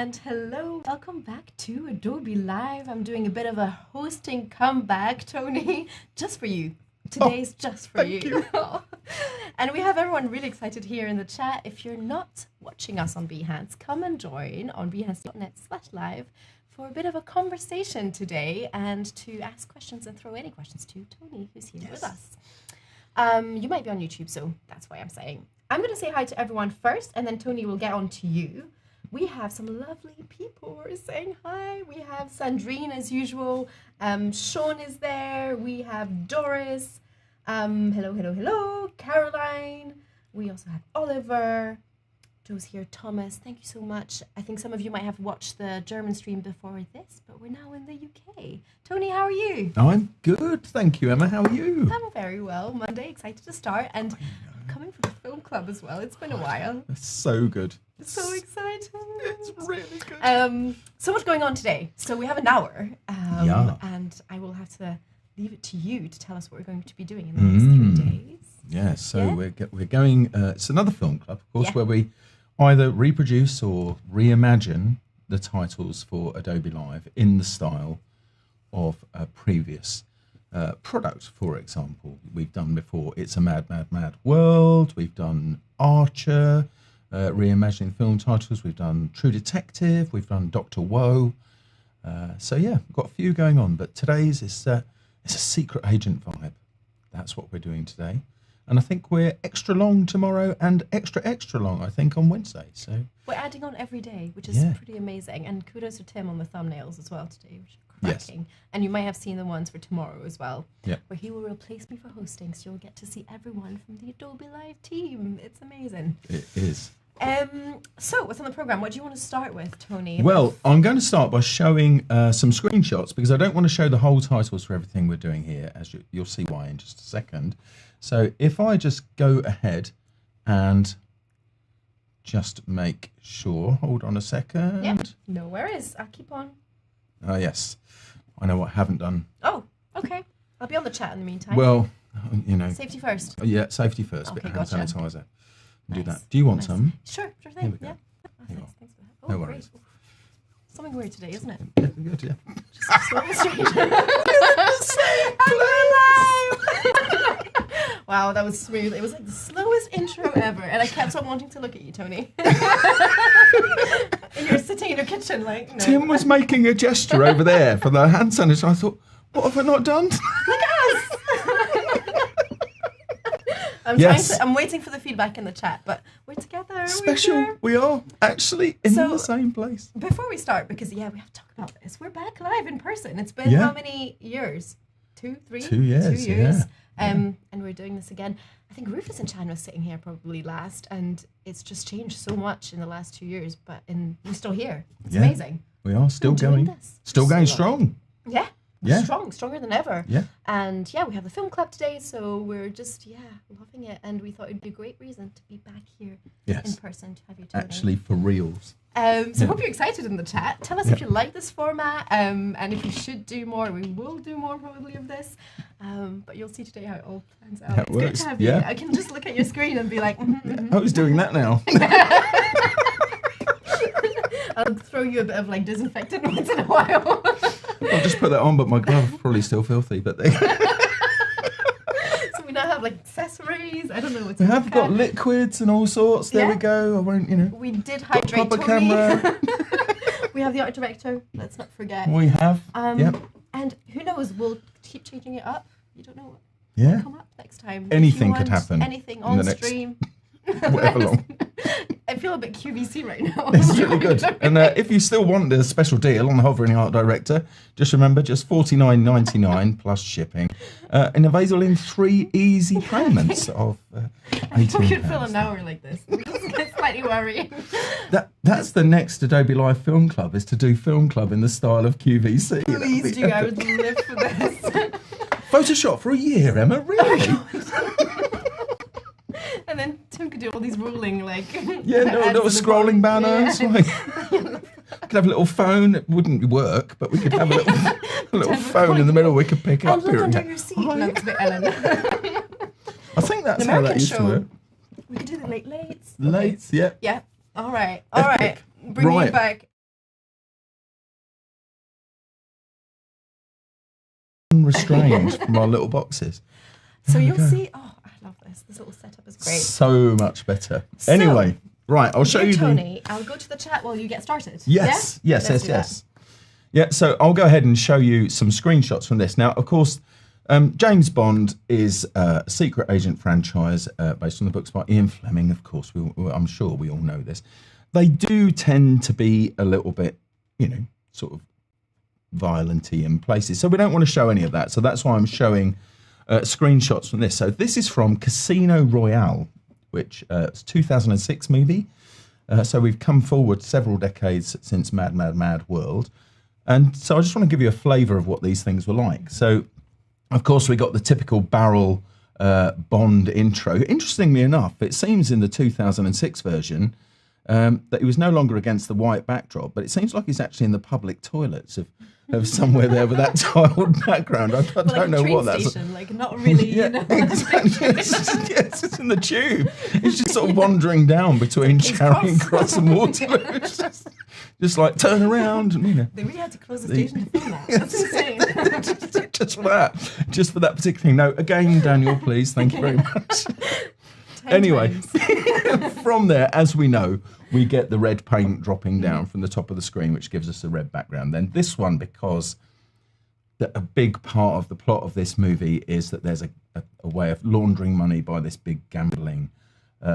and hello. Welcome back to Adobe Live. I'm doing a bit of a hosting comeback, Tony, just for you. Today's just for you. And we have everyone really excited here in the chat. If you're not watching us on Behance, come and join on behance.net/live for a bit of a conversation today and to ask questions and throw any questions to Tony, who's here with us. You might be on YouTube, so that's why I'm saying. I'm going to say hi to everyone first, and then Tony will get on to you. We have some lovely people who are saying hi. We have Sandrine as usual. Sean is there. We have Doris. Hello. Caroline. We also have Oliver. Joe's here. Thomas. Thank you so much. I think some of you might have watched the German stream before this, but we're now in the UK. Tony, how are you? I'm good. Thank you, Emma. How are you? I'm very well. Monday, excited to start. And coming from the film club as well. It's been a while. It's so good. It's so exciting. It's really good. So what's going on today? So we have an hour, Yeah. and I will have to leave it to you to tell us what we're going to be doing in the next 3 days. Yeah, so Yeah? we're going, it's another film club, of course, Yeah. where we either reproduce or reimagine the titles for Adobe Live in the style of a previous product. For example, we've done before It's a Mad, Mad, Mad World. We've done Archer, reimagining film titles. We've done True Detective. We've done Dr. Woe. So yeah, we've got a few going on. But today's it's a secret agent vibe. That's what we're doing today. And I think we're extra long tomorrow and extra long, I think, on Wednesday. So We're adding on every day, which is pretty amazing. And kudos to Tim on the thumbnails as well today, which are cracking. Yes. And you might have seen the ones for tomorrow as well, where he will replace me for hosting. So you'll get to see everyone from the Adobe Live team. It's amazing. it is. So what's on the program? What do you want to start with, Tony? Well, I'm going to start by showing some screenshots because I don't want to show the whole titles for everything we're doing here, as you'll see why in just a second. So if I just go ahead and just make sure, hold on a second. Yeah, no worries. I'll keep on. Oh, yes. I know what I haven't done. Oh, okay. I'll be on the chat in the meantime. Well, you know. Safety first. Yeah, safety first. Okay, Bit of hand sanitizer. Nice. Do that. Do you want some? Sure thing. Here we go. Yeah. Oh, thanks for that. Oh, No worries. Great. Something weird today, isn't it? Yeah, good, yeah. Just so strange. Wow, that was smooth. It was like the slowest intro ever, and I kept on wanting to look at you, Tony. And you're sitting in your kitchen like, no. Tim was making a gesture over there for the hand sanitizer. I thought, what have I not done? Look at us! I'm waiting for the feedback in the chat, but we're together. Special. We are actually in the same place. Before we start, because we have to talk about this. We're back live in person. It's been how many years? 2, 3? 2 years. 2 years. Yeah. And we're doing this again. I think Rufus and Chan was sitting here probably last, and it's just changed so much in the last 2 years. But we're still here. It's amazing. We are still going. Still going strong. Yeah. Yeah. Stronger than ever. Yeah. And we have the film club today, so we're just loving it, and we thought it'd be a great reason to be back here in person to have you today. Actually, for reals. So hope you're excited in the chat. Tell us if you like this format, and if you should do more. We will do more probably of this, but you'll see today how it all plans out. It's good to have you. I can just look at your screen and be like, I was doing that now. I'll throw you a bit of like disinfectant once in a while. I'll just put that on, but my gloves are probably still filthy. But they So we now have like accessories. I don't know what's. We have got liquids and all sorts. There we go. I won't, We did hydrate proper Tony. camera. We have the art director. Let's not forget. We have. And who knows? We'll keep changing it up. You don't know what will come up next time. Anything could happen. Anything on stream. Whatever long. I feel a bit QVC right now. It's really good. And if you still want the special deal on the Hovering Art Director, just remember, just $49.99 plus shipping. And available in 3 easy payments of £18. We could fill an hour like this. We get slightly worried. That's the next Adobe Live Film Club, is to do Film Club in the style of QVC. Please do. I would live for this. Photoshop for a year, Emma, really? And then Tim could do all these rolling, like... little scrolling banners. Yeah. I could have a little phone. It wouldn't work, but we could have a little phone in the middle we could pick up. And look under your seat. No, it's a bit Ellen. I think that's how that used to work. We could do the late. Lates, yeah. Yeah. All right. Bring me back. unrestrained from our little boxes. So you'll see. Oh, I love this. This little setup is great. So much better. So, anyway, right, I'll show you Tony, I'll go to the chat while you get started. Yes, yeah? yes. Yeah, so I'll go ahead and show you some screenshots from this. Now, of course, James Bond is a secret agent franchise based on the books by Ian Fleming, of course. I'm sure we all know this. They do tend to be a little bit, sort of violent-y in places. So we don't want to show any of that. So that's why I'm showing screenshots from this. So this is from Casino Royale, which is a 2006 movie. So we've come forward several decades since Mad, Mad, Mad World. And so I just want to give you a flavour of what these things were like. So, of course, we got the typical barrel Bond intro. Interestingly enough, it seems in the 2006 version that he was no longer against the white backdrop, but it seems like he's actually in the public toilets of somewhere there with that tiled background. I don't know what that's station, like not really. Yeah, exactly. It's just in the tube. He's just sort of wandering down between Charing Cross and Waterloo. Just like turn around. They really had to close the station to film that. That's insane. just for that particular thing. No, again, Daniel, please. Thank you very much. Anyway, from there, as we know, we get the red paint dropping down from the top of the screen, which gives us a red background. Then this one, because a big part of the plot of this movie is that there's a way of laundering money by this big gambling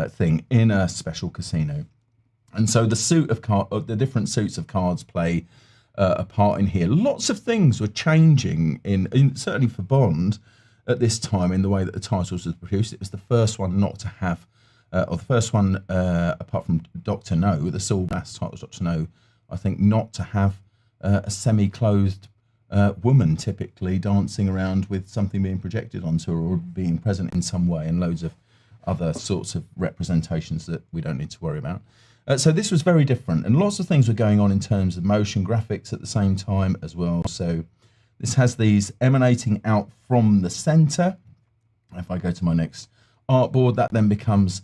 thing in a special casino. And so the different suits of cards play a part in here. Lots of things were changing certainly for Bond at this time in the way that the titles was produced. It was the first one not to have, or the first one apart from Dr. No, the Saul Bass titles, Dr. No, I think not to have a semi-clothed woman typically dancing around with something being projected onto her or being present in some way, and loads of other sorts of representations that we don't need to worry about. So this was very different, and lots of things were going on in terms of motion graphics at the same time as well. So this has these emanating out from the center. If I go to my next artboard, that then becomes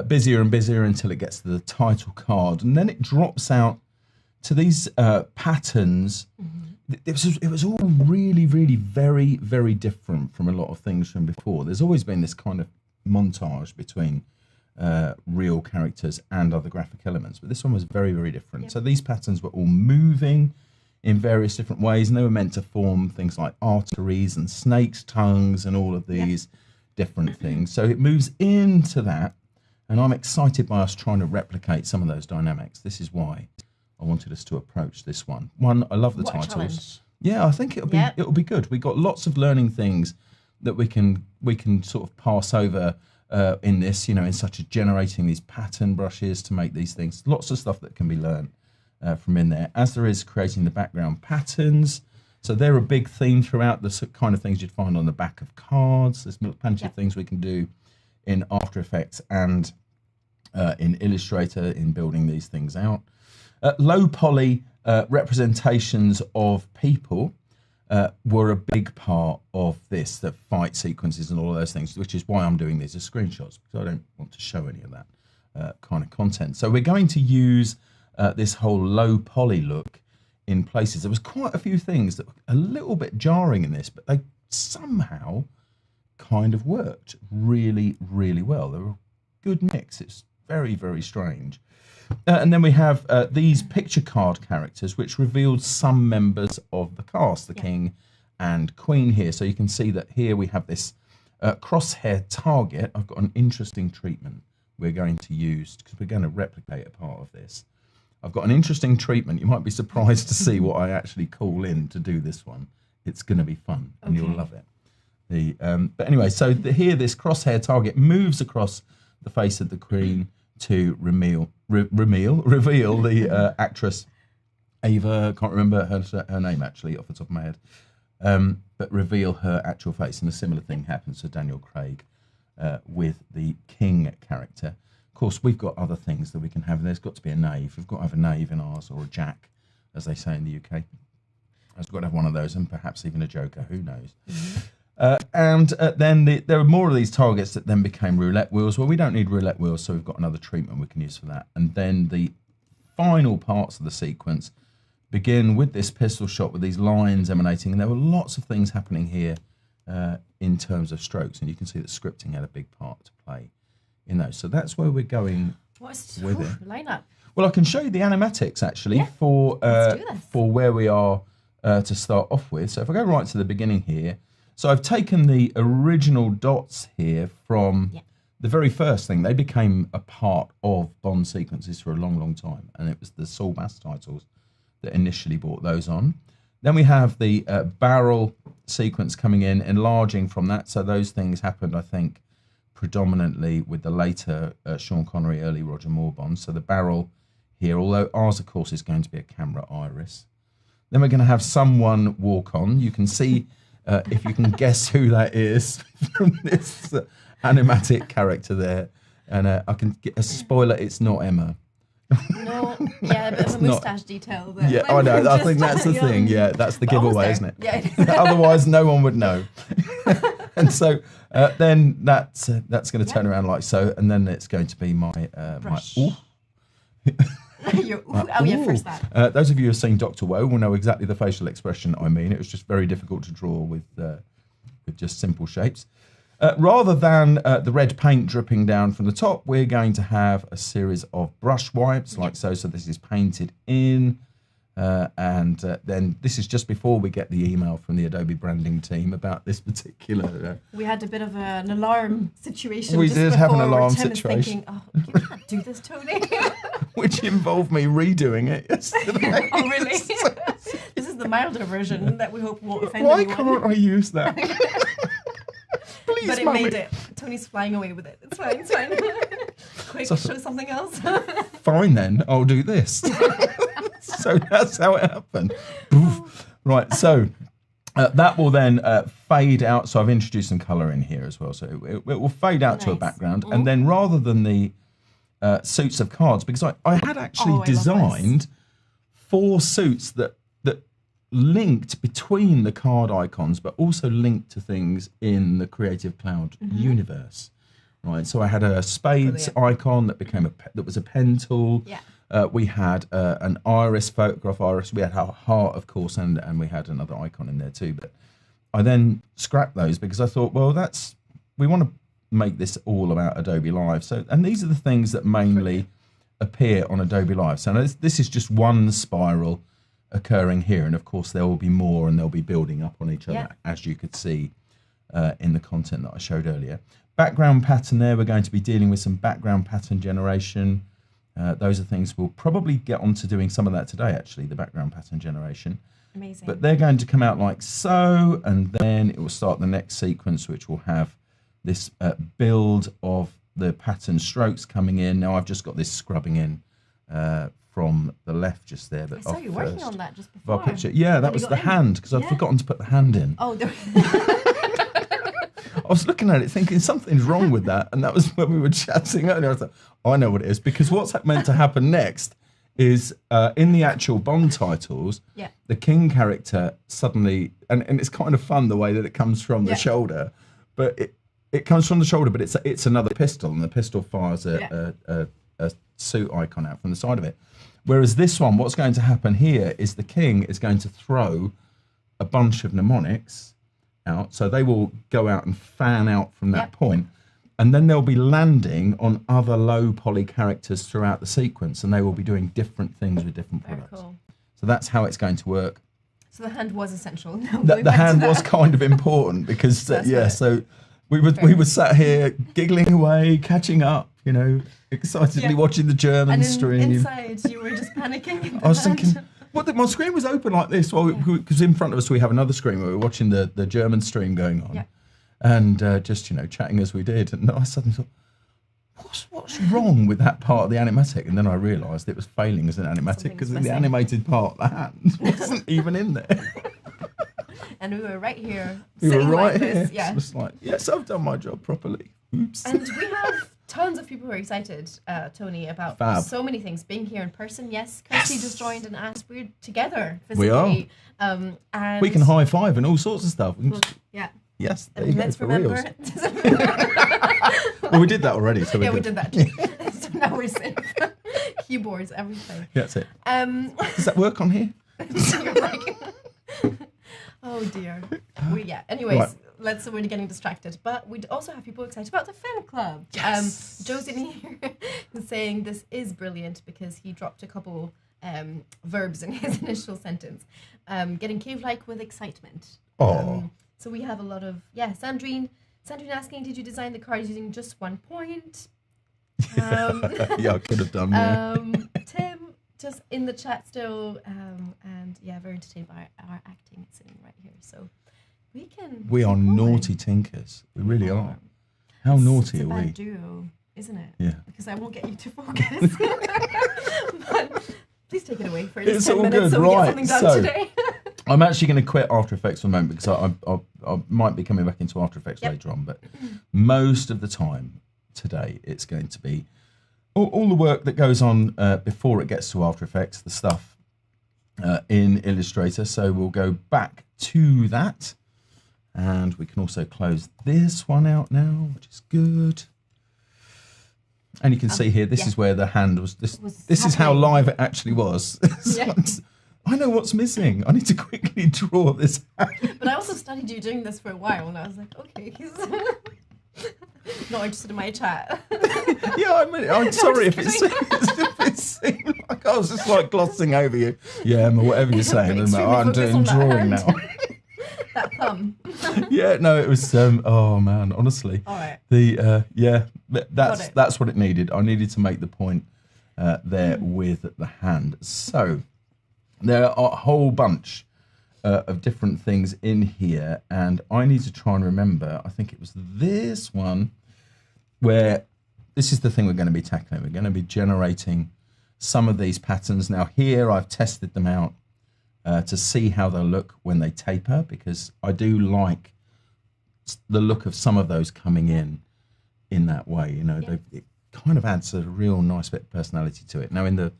busier and busier until it gets to the title card, and then it drops out to these patterns. It was all really, really very, very different from a lot of things from before. There's always been this kind of montage between real characters and other graphic elements, but this one was very, very different. Yeah. So these patterns were all moving in various different ways, and they were meant to form things like arteries and snakes' tongues and all of these different things. So it moves into that, and I'm excited by us trying to replicate some of those dynamics. This is why I wanted us to approach this one. I love the titles. Challenge. Yeah, I think it'll be good. We got lots of learning things that we can sort of pass over in this, in such as generating these pattern brushes to make these things. Lots of stuff that can be learned from in there, as there is creating the background patterns. So they're a big theme throughout, the kind of things you'd find on the back of cards. There's plenty of things we can do in After Effects and in Illustrator in building these things out. Low poly representations of people were a big part of this, the fight sequences and all of those things, which is why I'm doing these as screenshots, because I don't want to show any of that kind of content. So we're going to use this whole low poly look in places. There was quite a few things that were a little bit jarring in this, but they somehow kind of worked really, really well. They were a good mix. It's very, very strange. And then we have these picture card characters, which revealed some members of the cast, the King and Queen here. So you can see that here we have this crosshair target. I've got an interesting treatment we're going to use because we're going to replicate a part of this. I've got an interesting treatment. You might be surprised to see what I actually call in to do this one. It's going to be fun and you'll love it. But anyway, so here this crosshair target moves across the face of the Queen to reveal the actress Ava. Can't remember her name actually off the top of my head, but reveal her actual face. And a similar thing happens to Daniel Craig with the King character. Of course, we've got other things that we can have. There's got to be a knave. We've got to have a knave in ours, or a jack, as they say in the UK. I've got to have one of those, and perhaps even a joker. Who knows? Then there are more of these targets that then became roulette wheels. Well, we don't need roulette wheels, so we've got another treatment we can use for that. And then the final parts of the sequence begin with this pistol shot with these lines emanating, and there were lots of things happening here in terms of strokes, and you can see that scripting had a big part to play in those. So that's where we're going with it. Lineup. Well, I can show you the animatics actually for where we are to start off with. So if I go right to the beginning here, so I've taken the original dots here from the very first thing. They became a part of Bond sequences for a long, long time, and it was the Saul Bass titles that initially brought those on. Then we have the barrel sequence coming in, enlarging from that. So those things happened, I think, predominantly with the later Sean Connery, early Roger Moore Bonds. So the barrel here, although ours, of course, is going to be a camera iris. Then we're going to have someone walk on. You can see, if you can guess who that is from this animatic character there. And I can get a spoiler, it's not Emma. No, a bit of a moustache detail there. Yeah, I know. I think that's the thing. Yeah, that's the giveaway, isn't it? Yeah. Otherwise, no one would know. And then that's going to turn around like so, and then it's going to be my brush. my. First that. Those of you who have seen Dr. Woe will know exactly the facial expression I mean. It was just very difficult to draw with just simple shapes. Rather than the red paint dripping down from the top, we're going to have a series of brush wipes like so. So this is painted in. And then this is just before we get the email from the Adobe branding team about this particular... we had a bit of an alarm situation. We did have an alarm Tim situation. Thinking, you can't do this, Tony. Which involved me redoing it yesterday. Oh, really? This is the milder version that we hope won't offend Why anyone. can't I use that? Please, but it Mummy. made it. Tony's flying away with it. It's fine, it's fine. Quick, show something else. Fine then, I'll do this. So that's how it happened. Poof. Right, so that will then fade out. So I've introduced some colour in here as well. So it will fade out to a background. And then rather than the suits of cards, because I had actually designed 4 suits that linked between the card icons, but also linked to things in the Creative Cloud universe. Right, so I had a spades icon that became that was a pen tool. Yeah. We had an iris, photograph iris. We had a heart, of course, and we had another icon in there too. But I then scrapped those because I thought, well, we want to make this all about Adobe Live. So, and these are the things that mainly appear on Adobe Live. So this is just one spiral occurring here, and of course there will be more, and they'll be building up on each other, as you could see in the content that I showed earlier. Background pattern there, we're going to be dealing with some background pattern generation. Those are things we'll probably get on to doing some of that today, actually, the background pattern generation. Amazing. But they're going to come out like so, and then it will start the next sequence, which will have this build of the pattern strokes coming in. Now I've just got this scrubbing in from the left just there. But I saw you working on that just before. Picture. Yeah, that was the hand, because I'd forgotten to put the hand in. Oh, there I was looking at it thinking something's wrong with that, and that was when we were chatting earlier. I was like, I know what it is, because what's meant to happen next is in the actual Bond titles, the King character suddenly, and it's kind of fun the way that it comes from the shoulder, but it comes from the shoulder, but it's another pistol, and the pistol fires a suit icon out from the side of it. Whereas this one, what's going to happen here is the King is going to throw a bunch of mnemonics out, so they will go out and fan out from that point, and then they'll be landing on other low poly characters throughout the sequence, and they will be doing different things with different products. Cool. So that's how it's going to work. So the hand was essential. The hand was kind of important because so we were sat here giggling away, catching up, excitedly watching the German stream. Inside, you were just panicking. I was thinking, my screen was open like this, because in front of us we have another screen where we're watching the German stream going on, and just chatting as we did. And I suddenly thought, what's wrong with that part of the animatic? And then I realised it was failing as an animatic because in the animated part, the hand wasn't even in there. And we were right here. We were right like here. This. Yeah. It's like, yes, I've done my job properly. Oops. And we have tons of people who are excited, Tony, about so many things. Being here in person, Kirsty just joined and asked. We're together physically. We are. And we can high five and all sorts of stuff. Yes, there you go, let's for remember. Well, we did that already. So we did that too. So now we're safe. Keyboards, everything. That's it. Does that work on here? You're like, oh dear. Anyways, Right. we're getting distracted. But we also have people excited about the fan club. Yes. Josie here is saying this is brilliant because he dropped a couple verbs in his initial sentence. Getting cave-like with excitement. Oh. So we have a lot of, Sandrine asking, did you design the cards using just 1 point? Yeah, I could have done. Yeah. Tim, just in the chat still, and very entertained by our acting sitting right here. So we are naughty tinkers. We really are. How naughty it's a are we? bad duo, isn't it? Yeah. Because I won't get you to focus. But please take it away for this It's 10 all minutes good, so we right, get something done so- today. I'm actually going to quit After Effects for a moment because I might be coming back into After Effects later on, but most of the time today it's going to be all the work that goes on before it gets to After Effects, the stuff in Illustrator. So we'll go back to that, and we can also close this one out now, which is good. And you can see here, this is where the hand was. This is how live it actually was. I know what's missing. I need to quickly draw this out. But I also studied you doing this for a while, and I was like, okay, he's not interested in my chat. Yeah, I'm sorry if it seemed like I was just like glossing over you. Yeah, or whatever you're saying. I'm doing drawing now. That thumb. Yeah, no, it was. Oh man, honestly. All right. That's what it needed. I needed to make the point there with the hand. So there are a whole bunch of different things in here, and I need to try and remember. I think it was this one where this is the thing we're going to be tackling. We're going to be generating some of these patterns. Now here I've tested them out to see how they'll look when they taper, because I do like the look of some of those coming in that way. You know, it kind of adds a real nice bit of personality to it. Now in the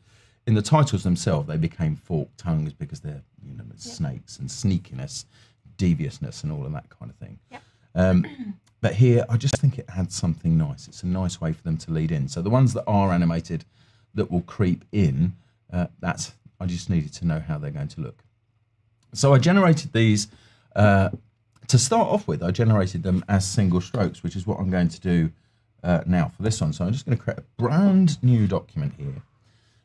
titles themselves, they became forked tongues because they're, you know, snakes and sneakiness, deviousness, and all of that kind of thing. But here, I just think it adds something nice. It's a nice way for them to lead in. So the ones that are animated that will creep in, I just needed to know how they're going to look. So I generated these, to start off with, I generated them as single strokes, which is what I'm going to do now for this one. So I'm just going to create a brand new document here.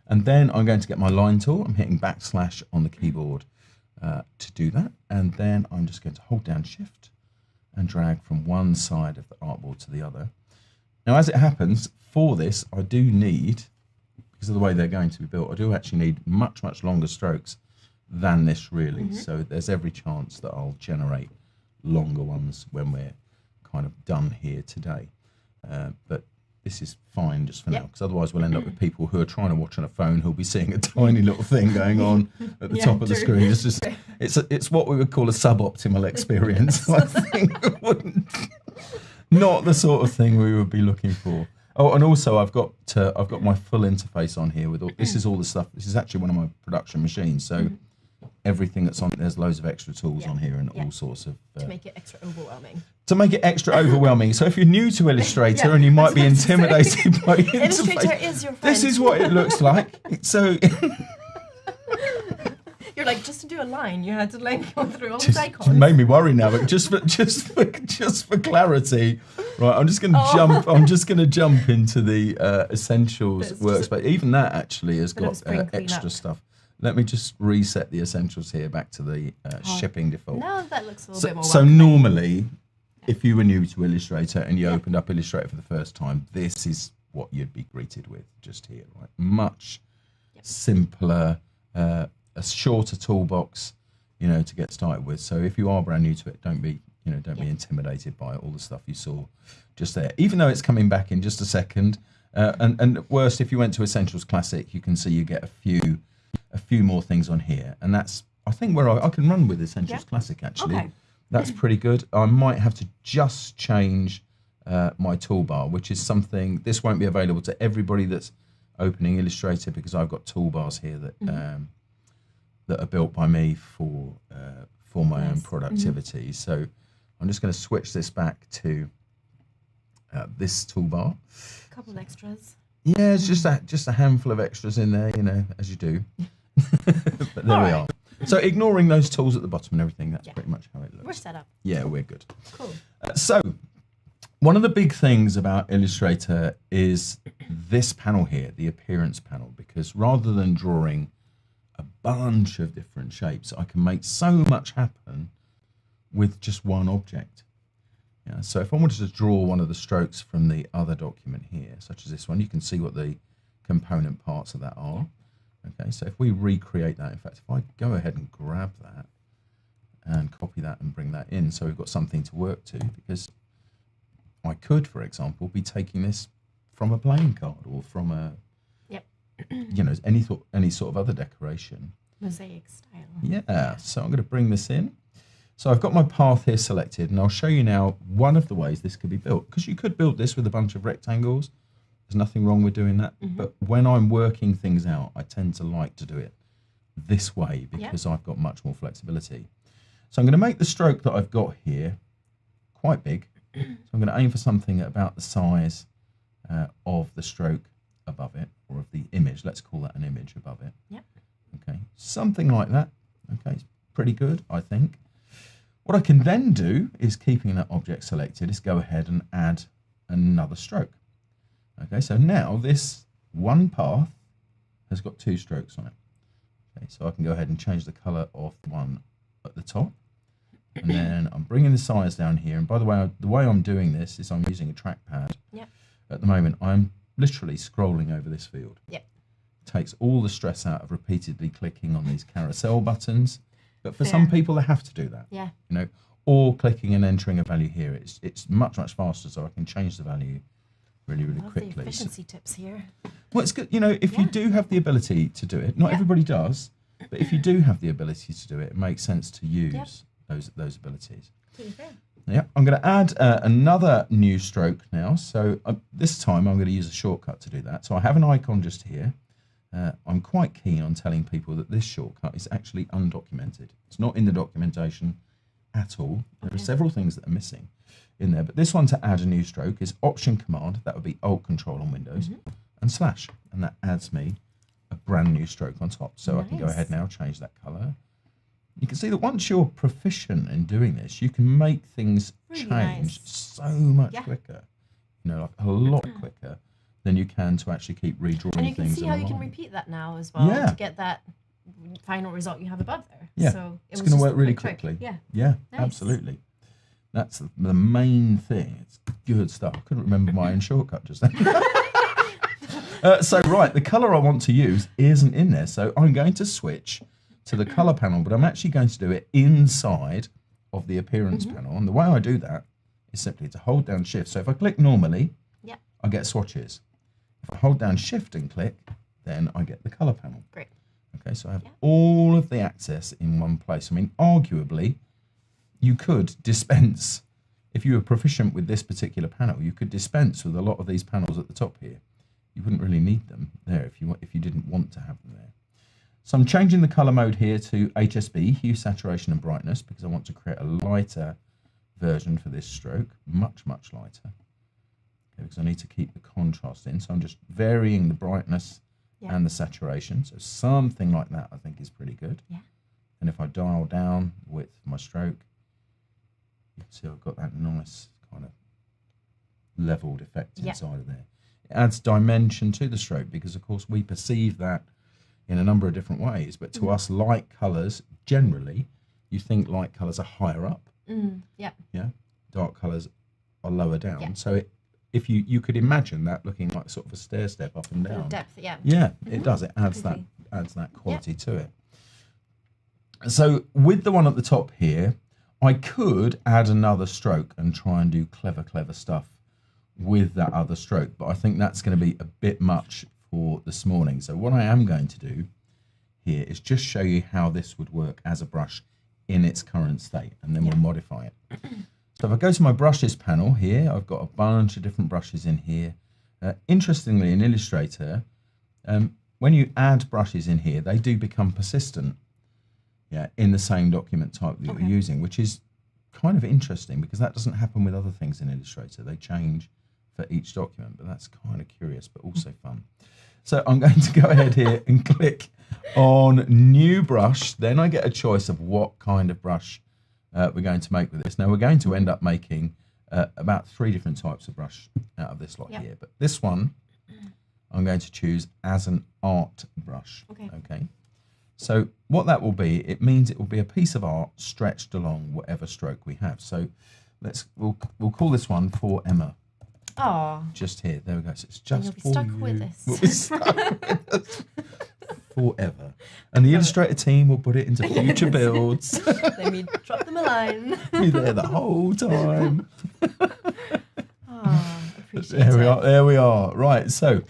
And then I'm going to get my line tool. I'm hitting backslash on the keyboard to do that. And then I'm just going to hold down Shift and drag from one side of the artboard to the other. Now, as it happens, for this, I do need, because of the way they're going to be built, I do actually need much, much longer strokes than this, really. So there's every chance that I'll generate longer ones when we're kind of done here today. But this is fine just for now, because otherwise we'll end up with people who are trying to watch on a phone who'll be seeing a tiny little thing going on at the top of the screen. It's just it's what we would call a suboptimal experience. I think not the sort of thing we would be looking for. Oh, and also I've got my full interface on here with all, this is all the stuff. This is actually one of my production machines, so everything that's on, there's loads of extra tools on here and all sorts of to make it extra overwhelming. To make it extra overwhelming. So if you're new to Illustrator and you might be intimidated by Illustrator is your friend. this is what it looks like. So you're like, just to do a line, you had to like go through all these icons. It made me worry now, but just for clarity, right? I'm just going to jump. I'm just going to jump into the essentials workspace. Even that actually has got extra stuff. Let me just reset the essentials here back to the shipping default. Now that looks a little bit more So welcoming. normally, if you were new to Illustrator and you opened up Illustrator for the first time, this is what you'd be greeted with just here, right? Much simpler, a shorter toolbox, you know, to get started with. So if you are brand new to it, don't be intimidated by all the stuff you saw just there. Even though it's coming back in just a second, and at worst, if you went to Essentials Classic, you can see you get a few more things on here, and that's, I think, where I can run with Essentials Classic actually. Okay. That's pretty good. I might have to just change my toolbar, which is something, this won't be available to everybody that's opening Illustrator, because I've got toolbars here that that are built by me for my own productivity. So I'm just going to switch this back to this toolbar. A couple extras. Yeah, it's just a handful of extras in there, you know, as you do. But there we are. So ignoring those tools at the bottom and everything, that's pretty much how it looks. We're set up. Yeah, we're good. Cool. So one of the big things about Illustrator is this panel here, the appearance panel, because rather than drawing a bunch of different shapes, I can make so much happen with just one object. Yeah, so if I wanted to draw one of the strokes from the other document here, such as this one, you can see what the component parts of that are. Okay, so if we recreate that, in fact, if I go ahead and grab that and copy that and bring that in, so we've got something to work to, because I could, for example, be taking this from a playing card or from a, you know, any sort of other decoration. Mosaic style. Yeah, so I'm going to bring this in. So I've got my path here selected, and I'll show you now one of the ways this could be built, because you could build this with a bunch of rectangles. There's nothing wrong with doing that. But when I'm working things out, I tend to like to do it this way because I've got much more flexibility. So I'm going to make the stroke that I've got here quite big. So I'm going to aim for something at about the size of the stroke above it, or of the image. Let's call that an image above it. Yep. Okay, something like that. Okay, it's pretty good, I think. What I can then do is, keeping that object selected, is go ahead and add another stroke. Okay, so now this one path has got two strokes on it. Okay, so I can go ahead and change the color of the one at the top. And then I'm bringing the size down here. And by the way I'm doing this is I'm using a trackpad. Yep. At the moment, I'm literally scrolling over this field. Yep. Takes all the stress out of repeatedly clicking on these carousel buttons. But for some people, they have to do that. Yeah. You know, or clicking and entering a value here. It's much faster, so I can change the value really quickly. The efficiency tips here. Well, it's good. You know, if you do have the ability to do it, not everybody does, but if you do have the ability to do it, it makes sense to use those abilities. Yeah, I'm going to add another new stroke now. So this time I'm going to use a shortcut to do that. So I have an icon just here. I'm quite keen on telling people that this shortcut is actually undocumented. It's not in the documentation at all. There are several things that are missing in there, but this one to add a new stroke is Option Command, that would be Alt Control on Windows, and slash, and that adds me a brand new stroke on top. So I can go ahead now, change that color. You can see that once you're proficient in doing this, you can make things change so much quicker, you know, like a lot quicker than you can to actually keep redrawing things. And you can see how you can repeat that now as well to get that final result you have above there. Yeah, so it's going to work really quickly. Yeah, absolutely. That's the main thing. It's good stuff. I couldn't remember my own shortcut just then. So right, the color I want to use isn't in there. So I'm going to switch to the color panel, but I'm actually going to do it inside of the appearance panel. And the way I do that is simply to hold down Shift. So if I click normally, I get swatches. If I hold down Shift and click, then I get the color panel. Great. Okay, so I have all of the access in one place. I mean, arguably, you could dispense, if you were proficient with this particular panel, you could dispense with a lot of these panels at the top here. You wouldn't really need them there if you didn't want to have them there. So I'm changing the color mode here to HSB, hue, saturation, and brightness, because I want to create a lighter version for this stroke, much lighter. Because I need to keep the contrast in. So I'm just varying the brightness and the saturation. So something like that I think is pretty good. Yeah. And if I dial down the width of my stroke, you can see I've got that nice kind of leveled effect inside of there. It adds dimension to the stroke because, of course, we perceive that in a number of different ways. But to us, light colours, generally, you think light colours are higher up. Yeah. Dark colours are lower down. So if you could imagine that looking like sort of a stair step up and down. Depth, Yeah, it does. It adds that quality to it. So with the one at the top here, I could add another stroke and try and do clever stuff with that other stroke, but I think that's going to be a bit much for this morning. So what I am going to do here is just show you how this would work as a brush in its current state, and then we'll modify it. So if I go to my brushes panel here, I've got a bunch of different brushes in here. Interestingly, in Illustrator, when you add brushes in here, they do become persistent in the same document type that you're using, which is kind of interesting because that doesn't happen with other things in Illustrator. They change for each document, but that's kind of curious, but also fun. So I'm going to go ahead here and click on new brush. Then I get a choice of what kind of brush we're going to make with this. Now we're going to end up making about 3 different types of brush out of this lot here. But this one I'm going to choose as an art brush. Okay. So what that will be, it means it will be a piece of art stretched along whatever stroke we have. So we'll call this one for Emma. Oh. Just here. There we go. So it's just you'll be for stuck you. with this. We'll be stuck with this forever. And the Illustrator team will put it into future builds. Let me drop them a line. Be there the whole time. Oh, appreciate There we it. are. There we are. Right. So,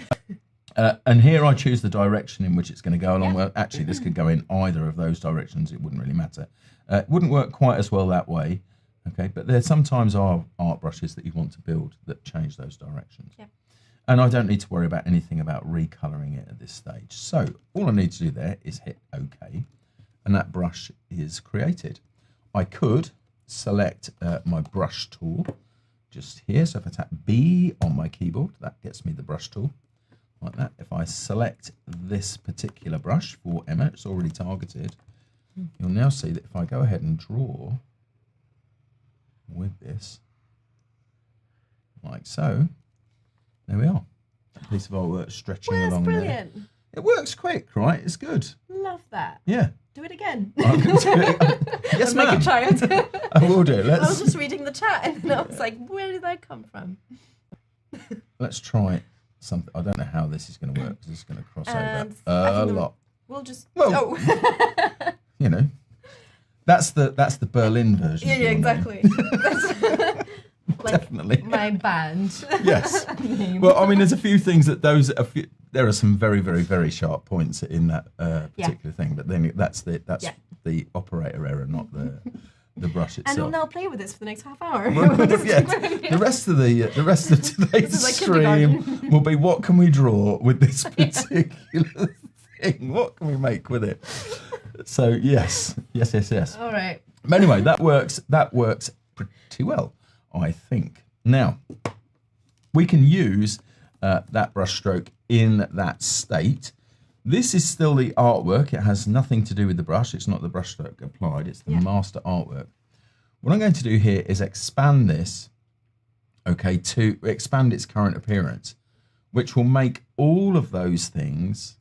and here I choose the direction in which it's going to go along. Well, actually, this could go in either of those directions. It wouldn't really matter. It wouldn't work quite as well that way. Okay, but there sometimes are art brushes that you want to build that change those directions. Yep. And I don't need to worry about anything about recolouring it at this stage. So all I need to do there is hit OK, and that brush is created. I could select my brush tool just here. So if I tap B on my keyboard, that gets me the brush tool like that. If I select this particular brush for Emma, it's already targeted. You'll now see that if I go ahead and draw with this, like so, there we are. A piece of artwork stretching along brilliant. there. It works quick, right? It's good. Love that. Yeah. Do it again. I'm going to do it. Yes, Make ma'am. a child. I will do. I was just reading the chat and then I was like, where did that come from? Let's try something. I don't know how this is going to work because it's going to cross And over a lot. We'll just... Well, you know, that's the Berlin version. Yeah, of your name. exactly. That's like Definitely. my band. Yes. name. Well, I mean, there's a few things that there are some very, very, very sharp points in that particular thing, but then that's the operator error, not the brush itself. And we'll now play with this for the next half hour. The rest of today's like stream will be what can we draw with this particular thing? What can we make with it? So yes. All right. But anyway, that works pretty well, I think. Now we can use that brush stroke in that state. This is still the artwork. It has nothing to do with the brush. It's not the brush stroke applied. It's the master artwork. What I'm going to do here is expand this, okay, to expand its current appearance, which will make all of those things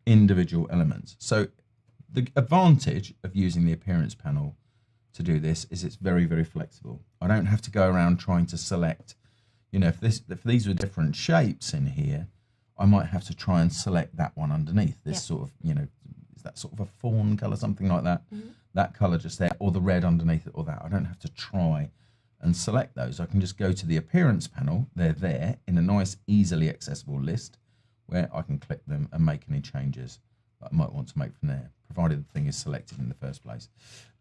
individual elements. So the advantage of using the appearance panel to do this is it's very, very flexible. I don't have to go around trying to select, you know, if these were different shapes in here, I might have to try and select that one underneath. This sort of, you know, is that sort of a fawn colour, something like that? That colour just there, or the red underneath it, or that. I don't have to try and select those. I can just go to the appearance panel. They're there in a nice, easily accessible list where I can click them and make any changes that I might want to make from there, provided the thing is selected in the first place.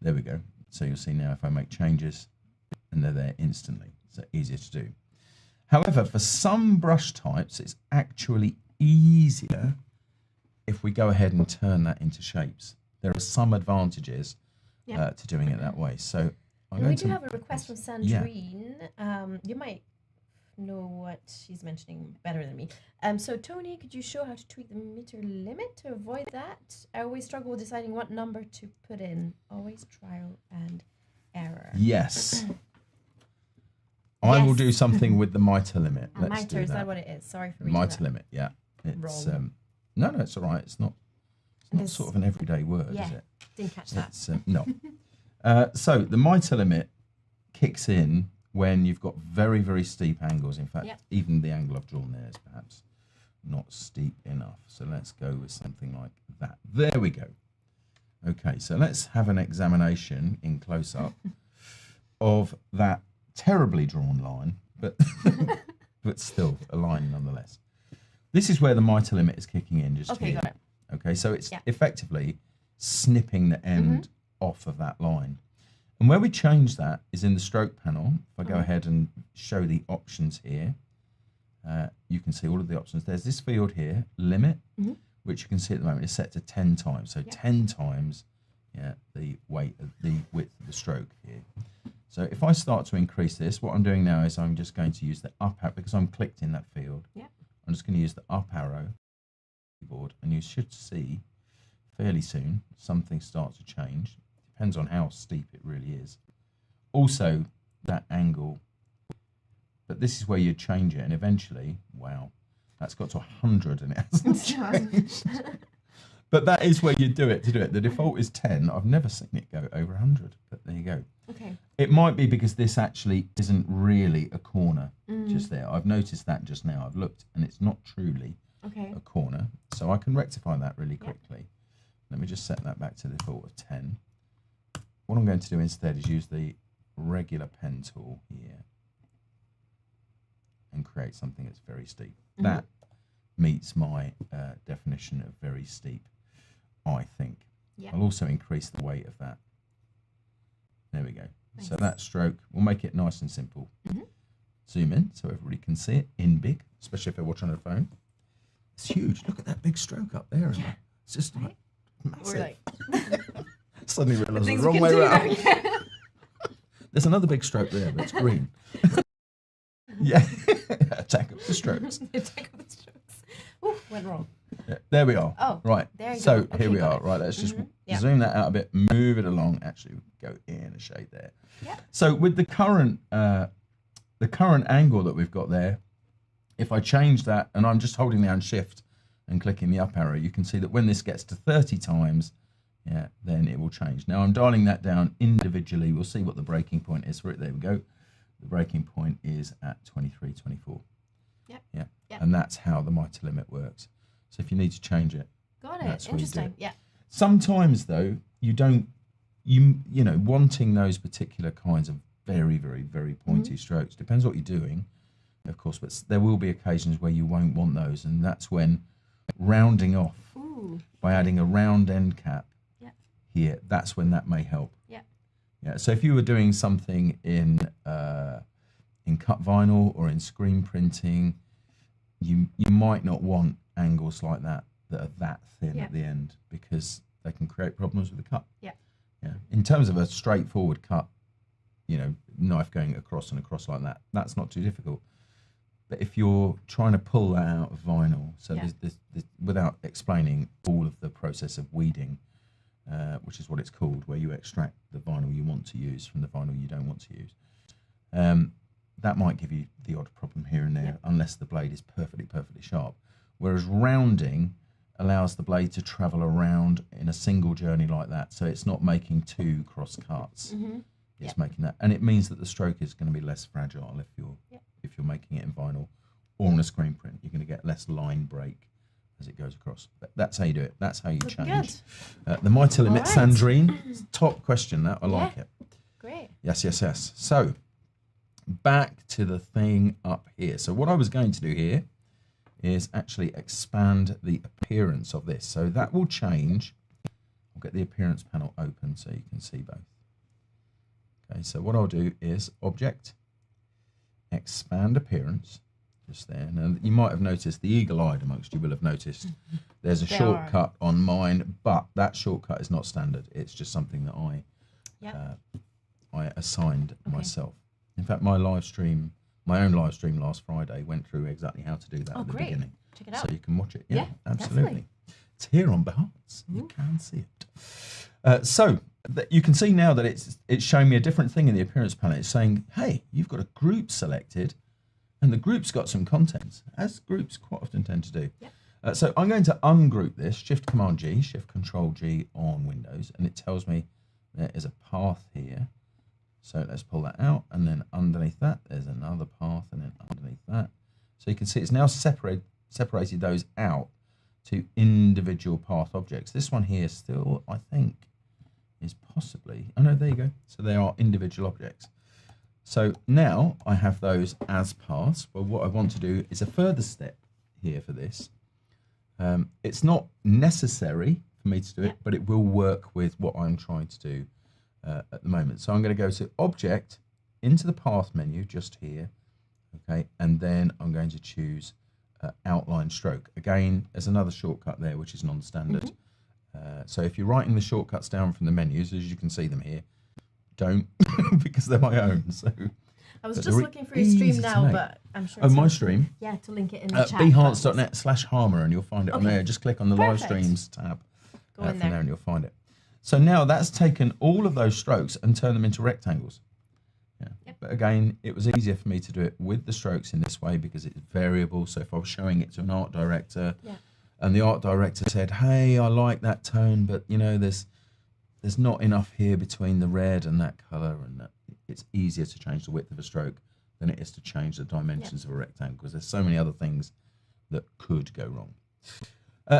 There we go. So you'll see now if I make changes, and they're there instantly. So easier to do. However, for some brush types, it's actually easier if we go ahead and turn that into shapes. There are some advantages to doing it that way. So we do have a request from Sandrine. You might know what she's mentioning better than me. So Tony, could you show how to tweak the meter limit to avoid that? I always struggle with deciding what number to put in. Always trial and error. Yes. I will do something with the mitre limit. Let's do is that what it is? Sorry for reading mitre that. limit, yeah. It's Wrong. no, it's all right. It's not sort of an everyday word, is it? Didn't catch that. It's, no. So the mitre limit kicks in when you've got very, very steep angles. In fact, even the angle I've drawn there is perhaps not steep enough. So let's go with something like that. There we go. Okay, so let's have an examination in close-up of that terribly drawn line, but but still a line nonetheless. This is where the mitre limit is kicking in just here. Got it. Okay, so it's effectively snipping the end off of that line. And where we change that is in the stroke panel. If I go ahead and show the options here, you can see all of the options. There's this field here, limit, which you can see at the moment is set to 10 times. So 10 times the weight of the width of the stroke here. So if I start to increase this, what I'm doing now is I'm just going to use the up arrow, because I'm clicked in that field. I'm just going to use the up arrow keyboard, and you should see fairly soon something start to change. Depends on how steep it really is. Also, that angle, but this is where you change it, and eventually, wow, that's got to 100 and it hasn't changed. But that is where you do it to do it. The default is 10. I've never seen it go over 100, but there you go. Okay. It might be because this actually isn't really a corner just there. I've noticed that just now. I've looked, and it's not truly a corner. So I can rectify that really quickly. Let me just set that back to the default of 10. What I'm going to do instead is use the regular pen tool here and create something that's very steep. That meets my definition of very steep, I think. I'll also increase the weight of that. There we go. Nice. So that stroke, we'll make it nice and simple. Zoom in so everybody can see it in big, especially if they're watching on a phone. It's huge. Look at that big stroke up there. Yeah. It's just like massive. Like suddenly realised the wrong way around. There's another big stroke there, but it's green. Yeah. Attack of the strokes. Attack of the strokes. Ooh, went wrong. Yeah, there we are. Oh, right. There you so go. here we are. Right. Let's just zoom that out a bit, move it along. Actually, go in a shade there. Yeah. So with the current angle that we've got there, if I change that, and I'm just holding down Shift and clicking the up arrow, you can see that when this gets to 30 times, then it will change. Now I'm dialing that down individually. We'll see what the breaking point is for it. There we go. The breaking point is at 23, 24. Yeah. And that's how the mitre limit works. So if you need to change it, got it. Interesting. Yeah. Sometimes though, you don't, you know, wanting those particular kinds of very, very, very pointy strokes, depends what you're doing, of course, but there will be occasions where you won't want those, and that's when rounding off by adding a round end cap here, that's when that may help. Yeah. So if you were doing something in cut vinyl or in screen printing, you might not want angles like that are that thin at the end, because they can create problems with the cut. Yeah. In terms of a straightforward cut, you know, knife going across and across like that, that's not too difficult. But if you're trying to pull that out of vinyl, so there's without explaining all of the process of weeding, which is what it's called, where you extract the vinyl you want to use from the vinyl you don't want to use. That might give you the odd problem here and there, unless the blade is perfectly sharp. Whereas rounding allows the blade to travel around in a single journey like that, so it's not making two cross cuts. It's making that, and it means that the stroke is going to be less fragile if you're making it in vinyl or on a screen print. You're going to get less line break as it goes across. But that's how you do it. That's how you change. The mitre limit, Sandrine. Top question. That I like it. Great. Yes. So back to the thing up here. So what I was going to do here is actually expand the appearance of this. So that will change. I'll get the appearance panel open so you can see both. Okay, so what I'll do is Object, Expand Appearance, just there. Now you might have noticed, the eagle-eyed amongst you will have noticed, there's a shortcut on mine, but that shortcut is not standard. It's just something that I assigned myself. In fact, my own live stream last Friday went through exactly how to do that at the beginning. Check it out. So you can watch it. Yeah, absolutely. Definitely. It's here on Behearts. You can see it. So you can see now that it's showing me a different thing in the appearance panel. It's saying, hey, you've got a group selected, and the group's got some contents, as groups quite often tend to do. So I'm going to ungroup this, Shift Command G, Shift Control G on Windows, and it tells me there is a path here. So let's pull that out, and then underneath that there's another path, and then underneath that. So you can see it's now separated those out to individual path objects. This one here still, I think, is possibly, oh no, there you go. So they are individual objects. So now I have those as paths. Well, what I want to do is a further step here for this. It's not necessary for me to do it, but it will work with what I'm trying to do at the moment. So I'm going to go to Object, into the Path menu just here, okay, and then I'm going to choose Outline Stroke. Again, there's another shortcut there which is non-standard. So if you're writing the shortcuts down from the menus, as you can see them here, don't, because they're my own. So I was just looking for your stream now, but I'm sure. Oh, my stream? Yeah, to link it in the chat. behance.net/Harmer, and you'll find it on there. Just click on the live streams tab from there and you'll find it. So now that's taken all of those strokes and turned them into rectangles. Yeah. Yep. But again, it was easier for me to do it with the strokes in this way because it's variable. So if I was showing it to an art director and the art director said, hey, I like that tone, but you know, there's not enough here between the red and that colour, and that, it's easier to change the width of a stroke than it is to change the dimensions of a rectangle because there's so many other things that could go wrong.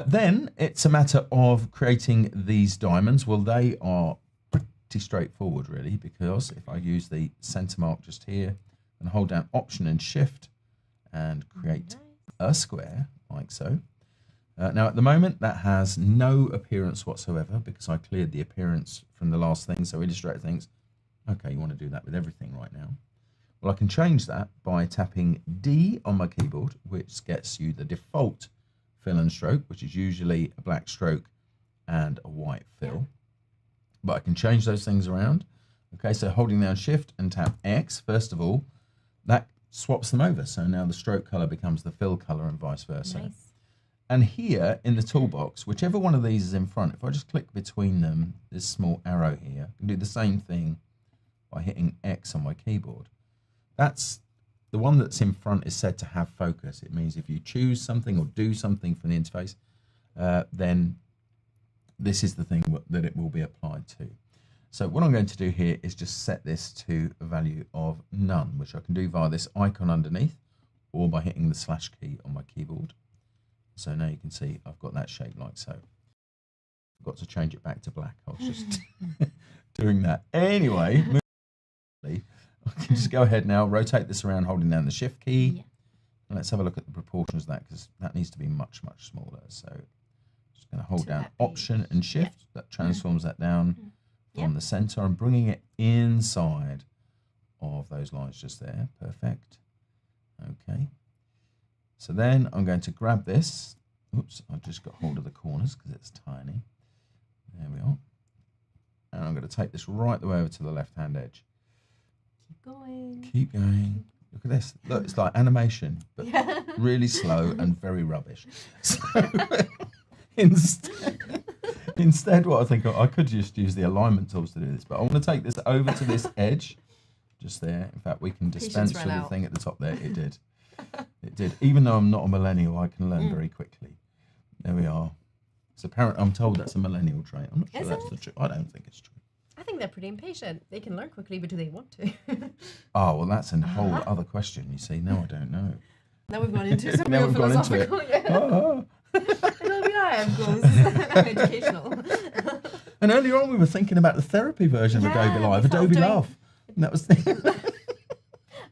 Then it's a matter of creating these diamonds. Well, they are pretty straightforward really, because if I use the centre mark just here and hold down Option and Shift and create a square like so. Now at the moment that has no appearance whatsoever because I cleared the appearance from the last thing. So Illustrator thinks, okay, you want to do that with everything right now. Well, I can change that by tapping D on my keyboard, which gets you the default fill and stroke, which is usually a black stroke and a white fill. But I can change those things around. Okay, so holding down Shift and tap X, first of all, that swaps them over. So now the stroke color becomes the fill color and vice versa. Nice. And here in the toolbox, whichever one of these is in front, if I just click between them, this small arrow here, I can do the same thing by hitting X on my keyboard. That's the one that's in front is said to have focus. It means if you choose something or do something from the interface, then this is the thing that it will be applied to. So what I'm going to do here is just set this to a value of none, which I can do via this icon underneath or by hitting the slash key on my keyboard. So now you can see I've got that shape like so. I've got to change it back to black. I was just doing that. Anyway, I can just go ahead now, rotate this around holding down the Shift key. And let's have a look at the proportions of that because that needs to be much, much smaller. So just going to hold down Option and Shift. That transforms that down from the center. I'm bringing it inside of those lines just there. Perfect. Okay. So then I'm going to grab this. Oops, I've just got hold of the corners because it's tiny. There we are. And I'm going to take this right the way over to the left-hand edge. Keep going. Keep going. Look at this. Look, it's like animation, but really slow and very rubbish. So instead, what I think I could just use the alignment tools to do this, but I want to take this over to this edge, just there. In fact, we can dispense with the thing at the top there. It did. It did. Even though I'm not a millennial, I can learn very quickly. There we are. It's apparent. I'm told that's a millennial trait. I'm not sure that's the truth. I don't think it's true. I think they're pretty impatient. They can learn quickly, but do they want to? Oh, well, that's a whole other question. You see, no, I don't know. Now we've gone into some real philosophical. Educational. And earlier on, we were thinking about the therapy version of Adobe Live, Adobe Laugh. And that was the... I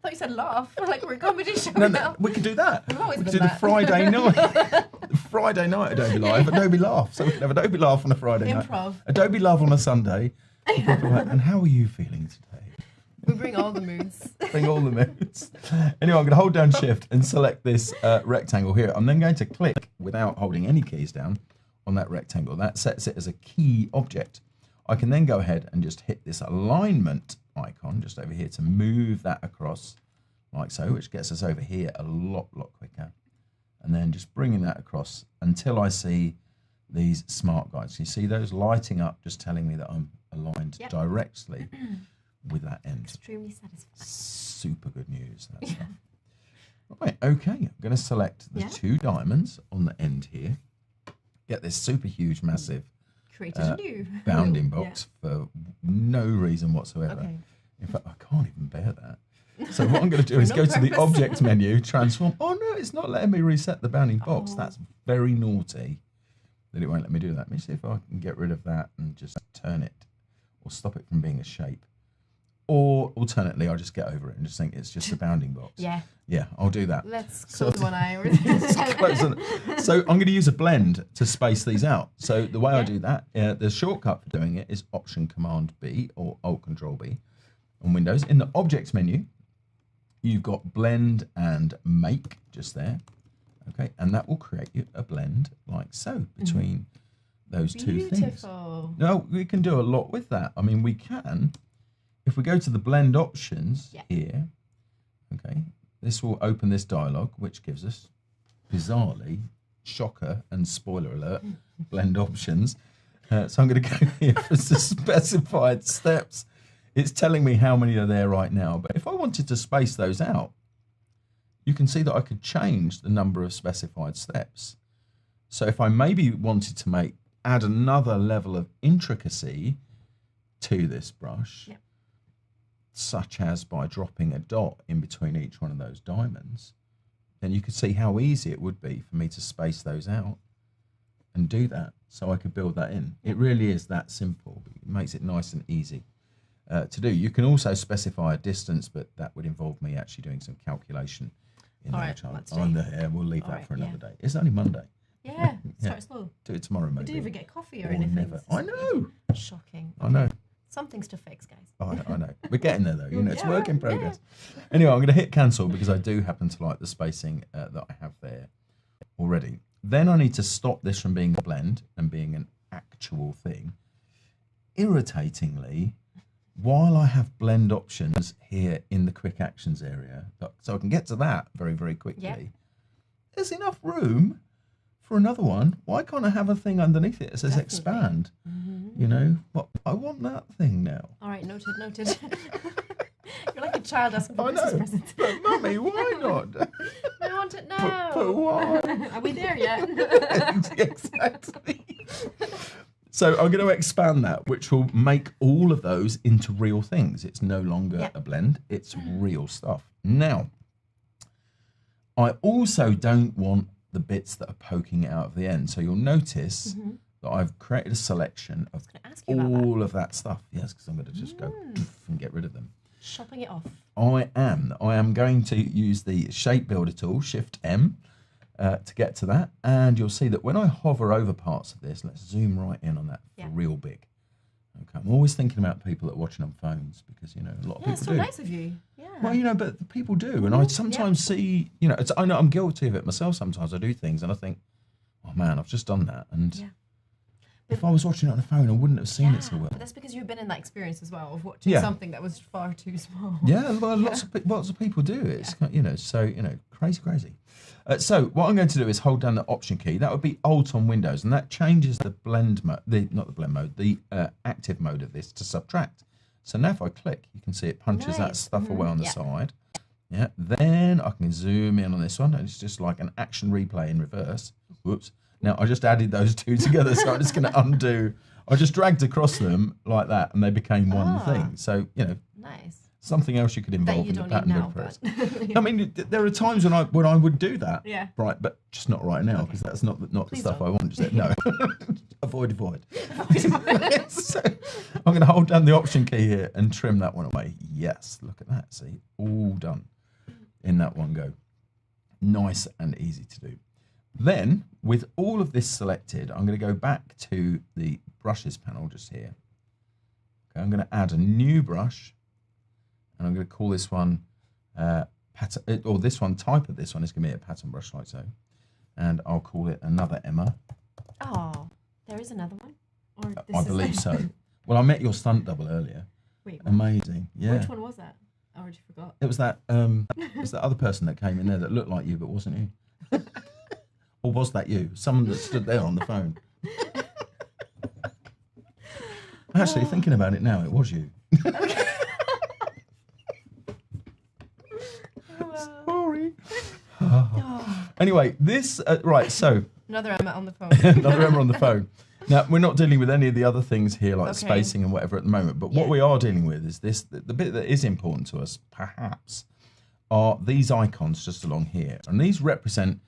thought you said laugh, like we're a comedy show no, we could do that. We could do the Friday night. Friday night Adobe Live, Adobe Laugh. So we can have Adobe Laugh on a Friday night. Adobe Laugh on a Sunday. And how are you feeling today? We bring all the moods. Bring all the moods. Anyway, I'm going to hold down Shift and select this rectangle here. I'm then going to click, without holding any keys down, on that rectangle. That sets it as a key object. I can then go ahead and just hit this alignment icon just over here to move that across like so, which gets us over here a lot quicker. And then just bringing that across until I see these smart guides. You see those lighting up, just telling me that I'm aligned directly with that end. Extremely satisfying. Super good news. That stuff. Right, okay. I'm going to select the two diamonds on the end here. Get this super huge, massive bounding box for no reason whatsoever. Okay. In fact, I can't even bear that. So what I'm going to do is go to the object menu, transform. Oh no, it's not letting me reset the bounding box. That's very naughty that it won't let me do that. Let me see if I can get rid of that and just turn it or stop it from being a shape. Or alternately, I'll just get over it and just think it's just a bounding box. Yeah, I'll do that. Let's close one eye. So I'm going to use a blend to space these out. So the way I do that, the shortcut for doing it is Option Command B or Alt Control B on Windows. In the Objects menu, you've got Blend and Make just there. Okay, and that will create you a blend like so between those two things. No, we can do a lot with that. I mean, we can, if we go to the blend options here, Okay, this will open this dialog, which gives us, bizarrely, shocker and spoiler alert, blend options. So I'm going to go here for the specified steps. It's telling me how many are there right now. But if I wanted to space those out, you can see that I could change the number of specified steps. So if I maybe wanted to add another level of intricacy to this brush, such as by dropping a dot in between each one of those diamonds, then you could see how easy it would be for me to space those out and do that. So I could build that in. It really is that simple. It makes it nice and easy to do. You can also specify a distance, but that would involve me actually doing some calculation in the chart. We'll leave that for another day. It's only Monday. Yeah, start slow. Do it tomorrow, maybe. Do you ever get coffee or anything? Never. I know. Shocking. I know. Some things to fix, guys. I know. We're getting there, though. You know, it's work in progress. Anyway, I'm going to hit cancel because I do happen to like the spacing that I have there already. Then I need to stop this from being a blend and being an actual thing. Irritatingly, while I have blend options here in the quick actions area, so I can get to that very, very quickly, there's enough room for another one. Why can't I have a thing underneath it that says expand? You know, but I want that thing now. All right, noted. You're like a child asking for a Christmas present. But Mummy, why not? I want it now. But why? Are we there yet? Exactly. So I'm going to expand that, which will make all of those into real things. It's no longer a blend. It's real stuff. Now, I also don't want the bits that are poking out of the end. So you'll notice that I've created a selection of all of that stuff. Yes, because I'm going to just go and get rid of them. Chopping it off. I am going to use the shape builder tool, Shift M, to get to that. And you'll see that when I hover over parts of this, let's zoom right in on that for real big. Okay, I'm always thinking about people that are watching on phones because, you know, a lot of people do. Yeah, so nice of you. Yeah. Well, you know, but people do. And I sometimes see, you know, I know I'm guilty of it myself sometimes. I do things and I think, oh man, I've just done that. And if I was watching it on the phone, I wouldn't have seen it so well. But that's because you've been in that experience as well of watching something that was far too small. Yeah, well, lots of people do. It's you know, so you know, crazy. So what I'm going to do is hold down the Option key. That would be Alt on Windows, and that changes the blend mode, the active mode of this to subtract. So now if I click, you can see it punches that stuff away on the side. Yeah. Then I can zoom in on this one, and it's just like an action replay in reverse. Whoops. Now, I just added those two together, so I'm just going to undo. I just dragged across them like that, and they became one thing. So, you know, something else you could involve in the pattern reference. I mean, there are times when I would do that, right, but just not right now, because that's not the stuff I want. Just no, avoid. So I'm going to hold down the Option key here and trim that one away. Yes, look at that. See, all done in that one go. Nice and easy to do. Then, with all of this selected, I'm going to go back to the brushes panel just here. Okay, I'm going to add a new brush, and I'm going to call this one pattern, or this one, type of this one is going to be a pattern brush like so, and I'll call it another Emma. Oh, there is another one? Or this I believe so. Well, I met your stunt double earlier. Wait, what? Amazing. Yeah. Which one was that? I already forgot. It was that other person that came in there that looked like you but wasn't you. Or was that you? Someone that stood there on the phone. Actually, thinking about it now, it was you. Sorry. Anyway, this, right, so. Another Emma on the phone. Another Emma on the phone. Now, we're not dealing with any of the other things here, like spacing and whatever at the moment, but what we are dealing with is this, the bit that is important to us, perhaps, are these icons just along here. And these represent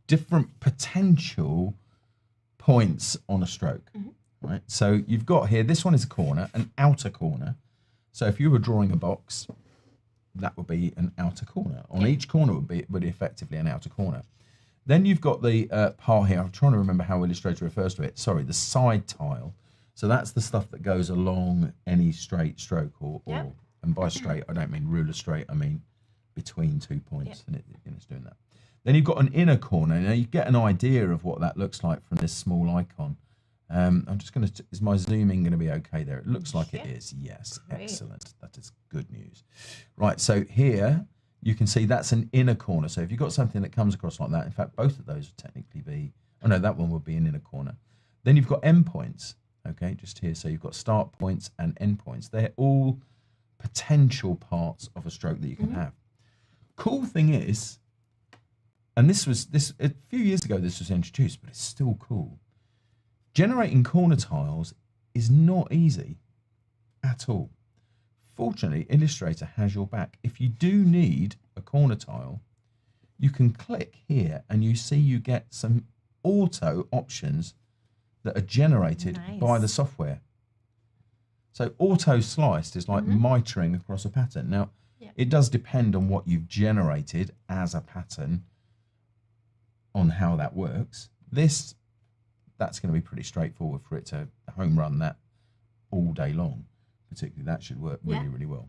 different potential points on a stroke, right? So you've got here, this one is a corner, an outer corner. So if you were drawing a box, that would be an outer corner. On each corner would be effectively an outer corner. Then you've got the part here, I'm trying to remember how Illustrator refers to it. Sorry, the side tile. So that's the stuff that goes along any straight stroke, and by straight, I don't mean ruler straight, I mean between 2 points, and it's doing that. Then you've got an inner corner. Now you get an idea of what that looks like from this small icon. I'm just going to, is my zooming going to be okay there? It looks like it is. Yes, great. Excellent. That is good news. Right, so here you can see that's an inner corner. So if you've got something that comes across like that, in fact, both of those would technically be, oh no, that one would be an inner corner. Then you've got endpoints, okay, just here. So you've got start points and endpoints. They're all potential parts of a stroke that you can have. Cool thing is, and this a few years ago this was introduced, but it's still cool. Generating corner tiles is not easy at all. Fortunately, Illustrator has your back. If you do need a corner tile, you can click here and you see you get some auto options that are generated by the software. So auto sliced is like mitering across a pattern. Now, it does depend on what you've generated as a pattern on how that works. That's going to be pretty straightforward for it to home run that all day long. Particularly that should work really, really well.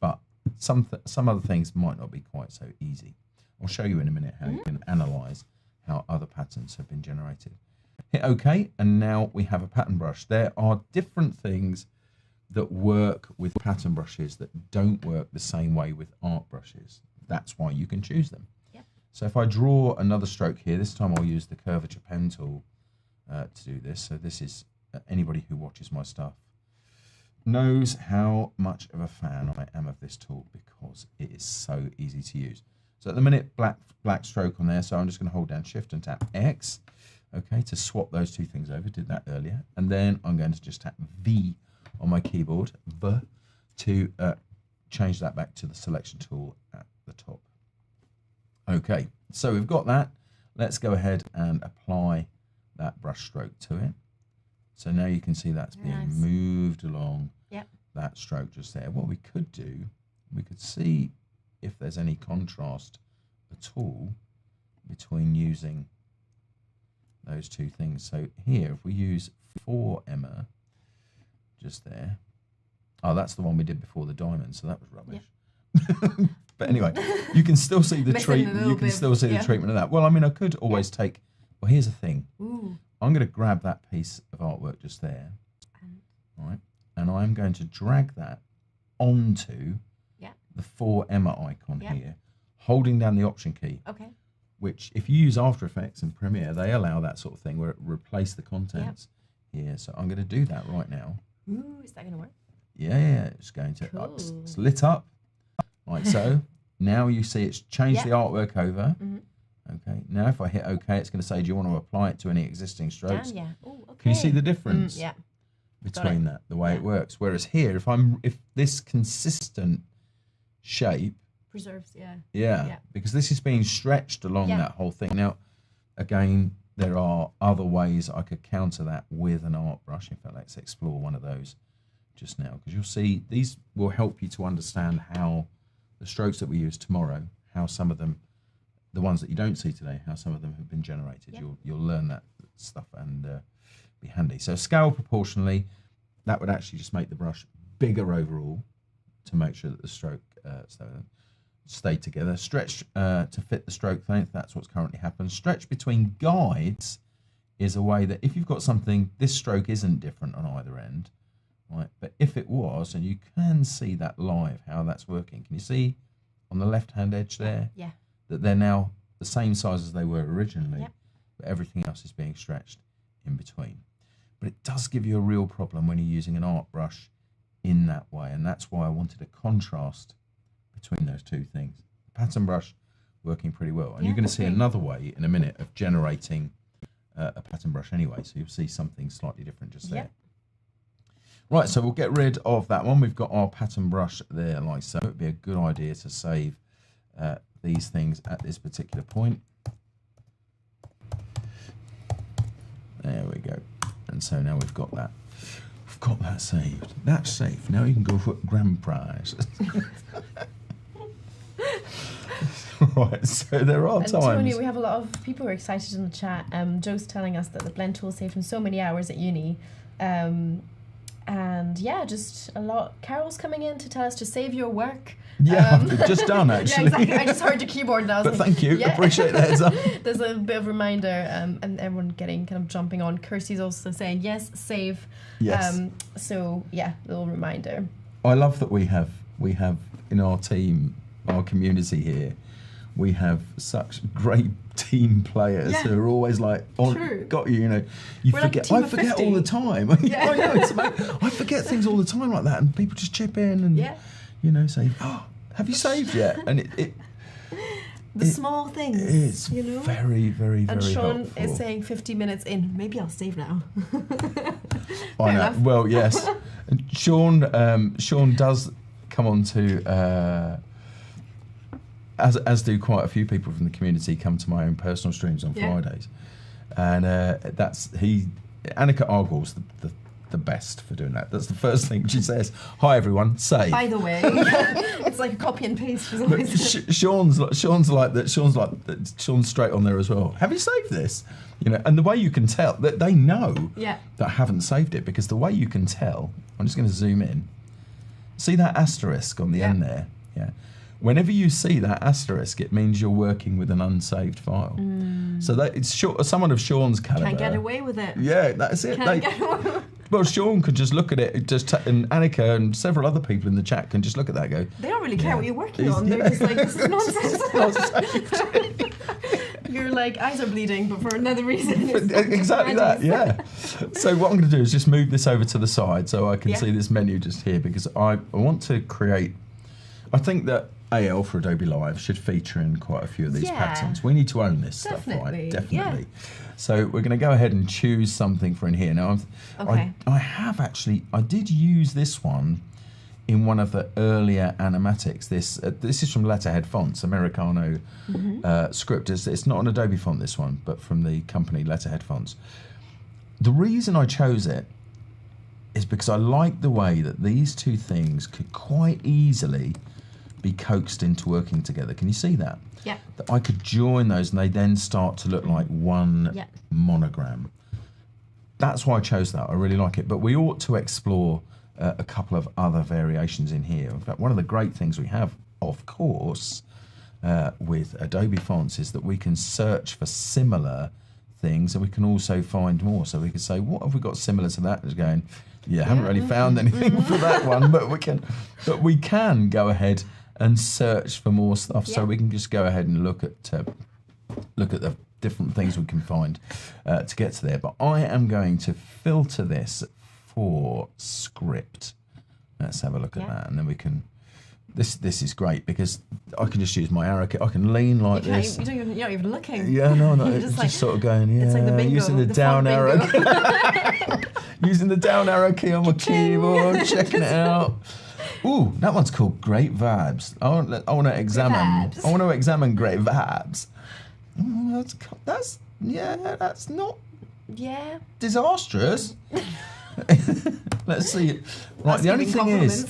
But some other things might not be quite so easy. I'll show you in a minute how you can analyze how other patterns have been generated. Hit OK, and now we have a pattern brush. There are different things that work with pattern brushes that don't work the same way with art brushes. That's why you can choose them. So if I draw another stroke here, this time I'll use the Curvature Pen tool to do this. So this is, anybody who watches my stuff knows how much of a fan I am of this tool because it is so easy to use. So at the minute, black stroke on there, so I'm just going to hold down Shift and tap X, okay, to swap those two things over. Did that earlier. And then I'm going to just tap V on my keyboard to change that back to the selection tool at the top. Okay, so we've got that. Let's go ahead and apply that brush stroke to it. So now you can see that's being moved along that stroke just there. What we could do, we could see if there's any contrast at all between using those two things. So here, if we use 4 Emma just there. Oh, that's the one we did before the diamond, so that was rubbish. But anyway, you can still see the treatment. You can still see the treatment of that. Well, I mean, I could always take. Well, here's the thing. I'm going to grab that piece of artwork just there, right? And I'm going to drag that onto the 4 Emma icon here, holding down the Option key. Which, if you use After Effects and Premiere, they allow that sort of thing where it replace the contents here. So I'm going to do that right now. Ooh, is that going to work? Yeah, it's going to. It's lit up. Like so. Now you see it's changed the artwork over. Okay. Now if I hit OK, it's going to say, do you want to apply it to any existing strokes? Ooh, okay. Can you see the difference between that, the way it works? Whereas here, if this consistent shape preserves, because this is being stretched along that whole thing. Now, again, there are other ways I could counter that with an art brush. In fact, let's explore one of those just now, because you'll see these will help you to understand how the strokes that we use tomorrow, how some of them, the ones that you don't see today, how some of them have been generated. You'll learn that stuff and be handy. So scale proportionally, that would actually just make the brush bigger overall to make sure that the stroke stay together. Stretch to fit the stroke length, that's what's currently happened. Stretch between guides is a way that if you've got something, this stroke isn't different on either end, right? But if it was, and you can see that live, how that's working. Can you see on the left-hand edge there? That they're now the same size as they were originally, but everything else is being stretched in between. But it does give you a real problem when you're using an art brush in that way, and that's why I wanted a contrast between those two things. The pattern brush working pretty well, and you're going to see another way in a minute of generating a pattern brush anyway, so you'll see something slightly different just there. Right, so we'll get rid of that one. We've got our pattern brush there like so. It'd be a good idea to save these things at this particular point. There we go. And so now we've got that. We've got that saved. That's safe. Now you can go for grand prize. Right, so there are times. Tony, we have a lot of people who are excited in the chat. Joe's telling us that the blend tool saved him so many hours at uni. And yeah, just a lot. Carol's coming in to tell us to save your work. Yeah, I've just done actually. Yeah, exactly. I just heard the keyboard and I was but thank you, appreciate that heads up. There's a bit of reminder, and everyone getting kind of jumping on. Kirsty's also saying yes, save. Yes. So yeah, little reminder. I love that we have in our team our community here, we have such great team players who are always like, True. got you, you know. You We're forget. like a team I of forget 50. all the time. I know, it's amazing. I forget things all the time like that, and people just chip in and you know, say, "Oh, have you saved yet?" And the small things. It's you know? very, very, very And Sean helpful. is saying 50 minutes in. Maybe I'll save now. I know. enough. Well, yes. And Sean does come on to, as do quite a few people from the community, come to my own personal streams on Fridays, and Annika Argall's the best for doing that. That's the first thing she says. Hi everyone, save. By the way, it's like a copy and paste. She's always Sean's like that. Sean's straight on there as well. Have you saved this? You know, and the way you can tell that they know that I haven't saved it, because the way you can tell, I'm just going to zoom in. See that asterisk on the end there? Yeah. Whenever you see that asterisk, it means you're working with an unsaved file. So that it's someone of Sean's caliber. can't get away with it. Yeah, that's it. Can't get away. Well, Sean could just look at it, and Annika and several other people in the chat can just look at that and go, They don't really care what you're working on. They're just like, this is nonsense. You're like, eyes are bleeding, but for another reason. Exactly that, yeah. So what I'm going to do is just move this over to the side so I can see this menu just here, because I want to create, I think that AL for Adobe Live should feature in quite a few of these patterns. We need to own this stuff, right? Definitely. So we're going to go ahead and choose something for in here. Now, I did use this one in one of the earlier animatics. This is from Letterhead Fonts, Americano script. It's not an Adobe font, this one, but from the company Letterhead Fonts. The reason I chose it is because I like the way that these two things could quite easily be coaxed into working together. Can you see that? Yeah. That I could join those and they then start to look like one monogram. That's why I chose that. I really like it. But we ought to explore a couple of other variations in here. In fact, one of the great things we have, of course, with Adobe Fonts is that we can search for similar things, and we can also find more. So we can say, what have we got similar to that? It's going, haven't really found anything for that one, but we can go ahead and search for more stuff. So we can just go ahead and look at the different things we can find to get to there. But I am going to filter this for script. Let's have a look at that, and then we can. This is great because I can just use my arrow key. I can lean like this. You're not even looking. Yeah, no, You're just, like, sort of going. Yeah, it's like the bingo, using the down arrow. Using the down arrow key on my keyboard, checking it out. Ooh, that one's called Great Vibes. I want to examine Great Vibes. That's not disastrous. Let's see. Right, the only thing is,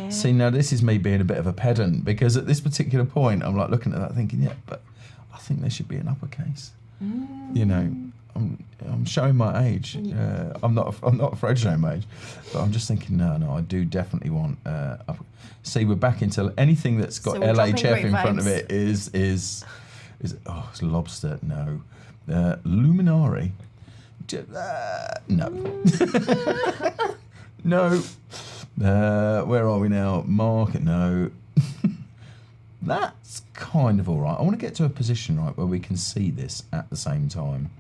see, now this is me being a bit of a pedant, because at this particular point I'm like looking at that thinking, but I think there should be an uppercase. You know, I'm showing my age. I'm not afraid to show my age, but I'm just thinking, no, I do definitely want. See, we're back into anything that's got LHF in front of it is it's lobster. No, Luminari. No. No. Where are we now? Mark. No. That's kind of all right. I want to get to a position where we can see this at the same time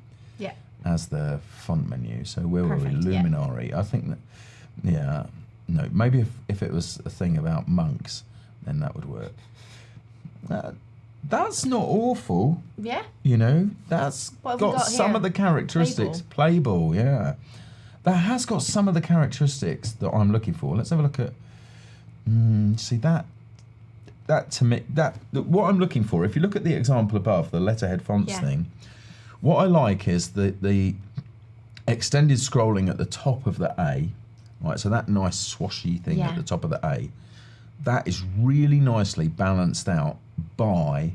as the font menu. So where were we? Luminari. I think that, no, maybe if it was a thing about monks, then that would work. That's not awful. Yeah. You know, that's got some of the characteristics. Playable, yeah. That has got some of the characteristics that I'm looking for. Let's have a look at. See that to me, what I'm looking for. If you look at the example above, the Letterhead Fonts thing, what I like is the extended scrolling at the top of the A. Right, so that nice swashy thing at the top of the A, that is really nicely balanced out by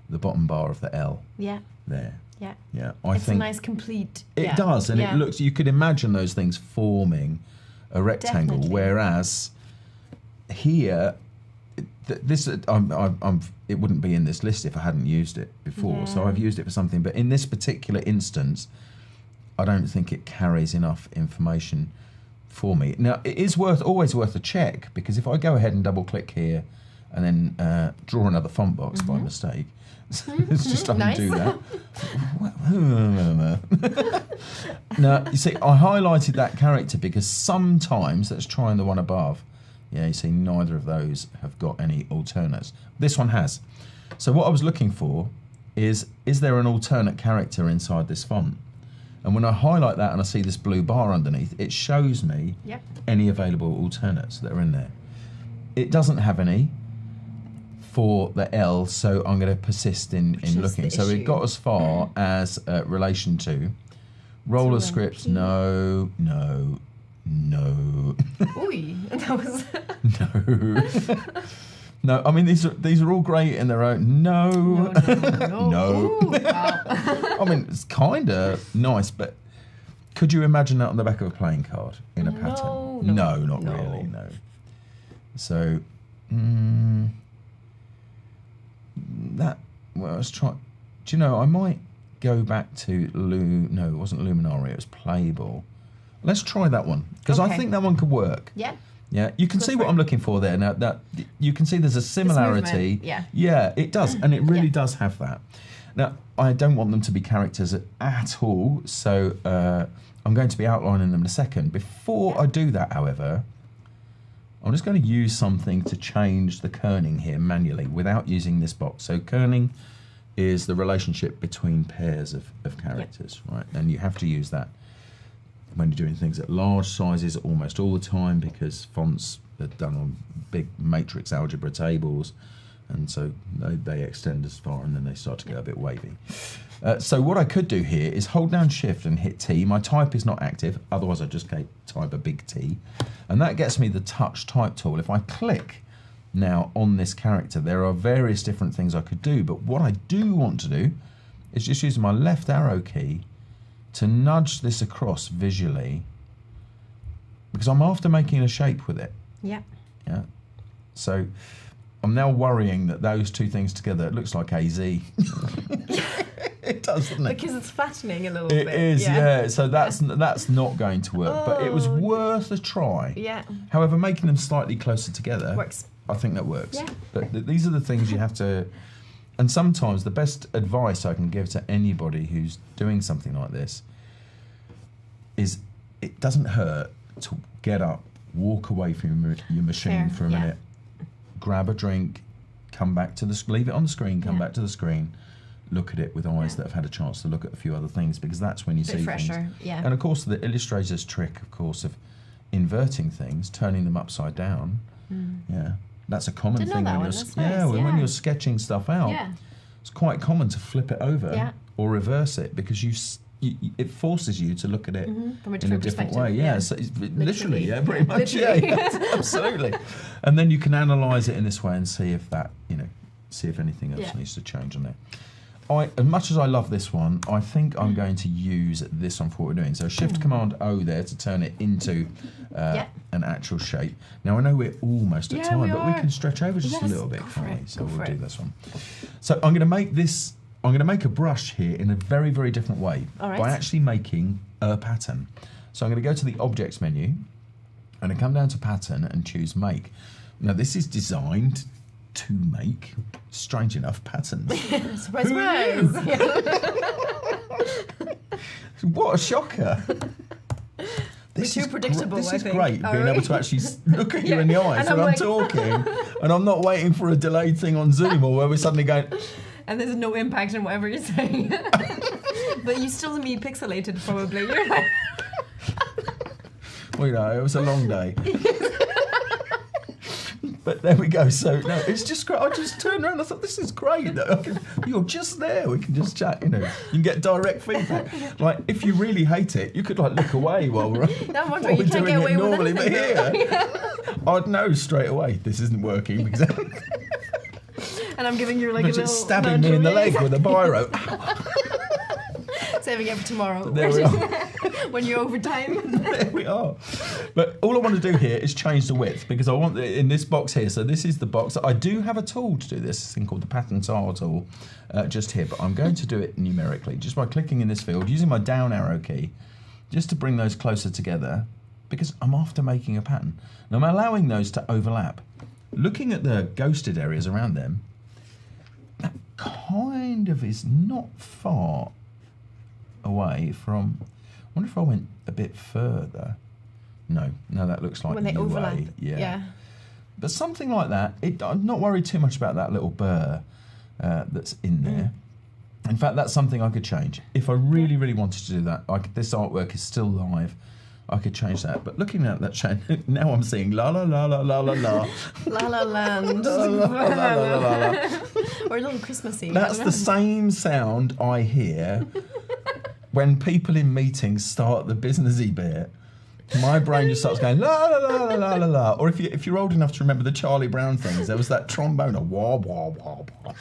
the bottom bar of the L. Yeah. There. Yeah. Yeah. I think it's a nice complete. It does, and it looks. You could imagine those things forming a rectangle, whereas here, this it wouldn't be in this list if I hadn't used it before. Yeah. So I've used it for something, but in this particular instance, I don't think it carries enough information for me. Now, it is always worth a check, because if I go ahead and double click here and then draw another font box by mistake. It's just I can do that. Now, you see, I highlighted that character because sometimes, let's try the one above. Yeah, you see, neither of those have got any alternates. This one has. So what I was looking for is there an alternate character inside this font? And when I highlight that and I see this blue bar underneath, it shows me any available alternates that are in there. It doesn't have any for the L, so I'm going to persist in looking. So it got as far as relation to. Roller script, no. Ooh, that was... No. No, I mean, these are all great in their own. No. No. Ooh, wow. I mean, it's kind of nice, but could you imagine that on the back of a playing card in a pattern? No, not really, no. So, let's try. Do you know, I might go back to no, it wasn't Luminari, it was Playball. Let's try that one, because I think that one could work. Yeah. Yeah, you can see what I'm looking for there. Now, that you can see there's a similarity. Yeah, it does, and it really does have that. Now, I don't want them to be characters at all, so I'm going to be outlining them in a second. Before I do that, however, I'm just going to use something to change the kerning here manually without using this box. So kerning is the relationship between pairs of characters, right? And you have to use that when you're doing things at large sizes almost all the time, because fonts are done on big matrix algebra tables, and so they extend as far and then they start to get a bit wavy. So what I could do here is hold down Shift and hit T. My type is not active, otherwise I just type a big T, and that gets me the Touch Type tool. If I click now on this character, there are various different things I could do, but what I do want to do is just using my left arrow key to nudge this across visually, because I'm after making a shape with it. Yeah. So I'm now worrying that those two things together, it looks like AZ. It does, doesn't it? Because it's fattening a little bit. It is, yeah. So that's not going to work, but it was worth a try. Yeah. However, making them slightly closer together, works. I think that works. Yeah. But these are the things you have to. And sometimes the best advice I can give to anybody who's doing something like this is it doesn't hurt to get up, walk away from your machine for a minute, grab a drink, come back to leave it on the screen, come back to the screen, look at it with eyes that have had a chance to look at a few other things, because that's when you see things. And of course the illustrator's trick, of course, of inverting things, turning them upside down. Yeah. That's a common thing when you're sketching stuff out. It's quite common to flip it over or reverse it, because it forces you to look at it from a in a different way. So it's literally, pretty much. Absolutely. And then you can analyse it in this way and see if that, see if anything else needs to change on it. As much as I love this one, I think I'm going to use this one for what we're doing. So Shift Command O there to turn it into an actual shape. Now I know we're almost at time, but we can stretch over just a little bit, can't we? So we'll do this one. So I'm going to make this. I'm going to make a brush here in a very, very different way by actually making a pattern. So I'm going to go to the Objects menu and I come down to Pattern and choose Make. Now this is designed to make, strange enough, patterns. Surprise, surprise! What a shocker! This is too predictable. This is great, being able to actually look at you in the eyes when I'm talking, and I'm not waiting for a delayed thing on Zoom or where we're suddenly going. And there's no impact on whatever you're saying. But you still be pixelated, probably. You're like... Well, it was a long day. But there we go. So no, it's just great. I just turned around and I thought, this is great. You're just there. We can just chat. You can get direct feedback. Like if you really hate it, you could look away while we're no wonder you can't get away normally. With but here, I'd know straight away this isn't working because. And I'm giving you a little stabbing me in the leg with a biro. Saving it for tomorrow. There we are. When you're overtime. There we are. But all I want to do here is change the width, because I want in this box here. So this is the box. I do have a tool to do this thing called the Pattern Tile tool just here, but I'm going to do it numerically just by clicking in this field using my down arrow key just to bring those closer together, because I'm after making a pattern. Now I'm allowing those to overlap. looking at the ghosted areas around them, that kind of is not far away from. I wonder if I went a bit further. No, that looks like when they UA. overlap. Yeah. But something like that. I'm not worried too much about that little burr that's in there. In fact, that's something I could change. If I really, really wanted to do that, this artwork is still live. I could change that. But looking at that chain, now I'm seeing la la la la la la la. La La Land. La, la, la, la, la, la, la. Or a little Christmassy. That's the same sound I hear when people in meetings start the businessy bit. My brain just starts going la la la la la la la. Or if you're old enough to remember the Charlie Brown things, there was that trombone, a wah wah wah wah.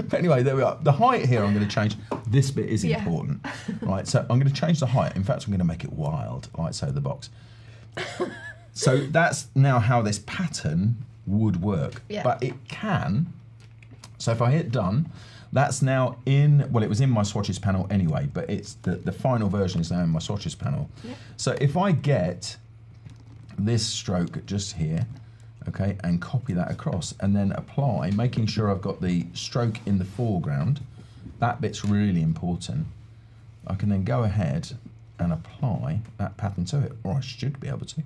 But anyway, there we are. The height here I'm going to change. This bit is important, right? So I'm going to change the height. In fact, I'm going to make it wild, like so. The box. So that's now how this pattern would work. Yeah. But it can. So if I hit done. That's now in, well, it was in my swatches panel anyway, but it's the final version is now in my swatches panel. Yep. So if I get this stroke just here, okay, and copy that across and then apply, making sure I've got the stroke in the foreground, that bit's really important. I can then go ahead and apply that pattern to it, or I should be able to.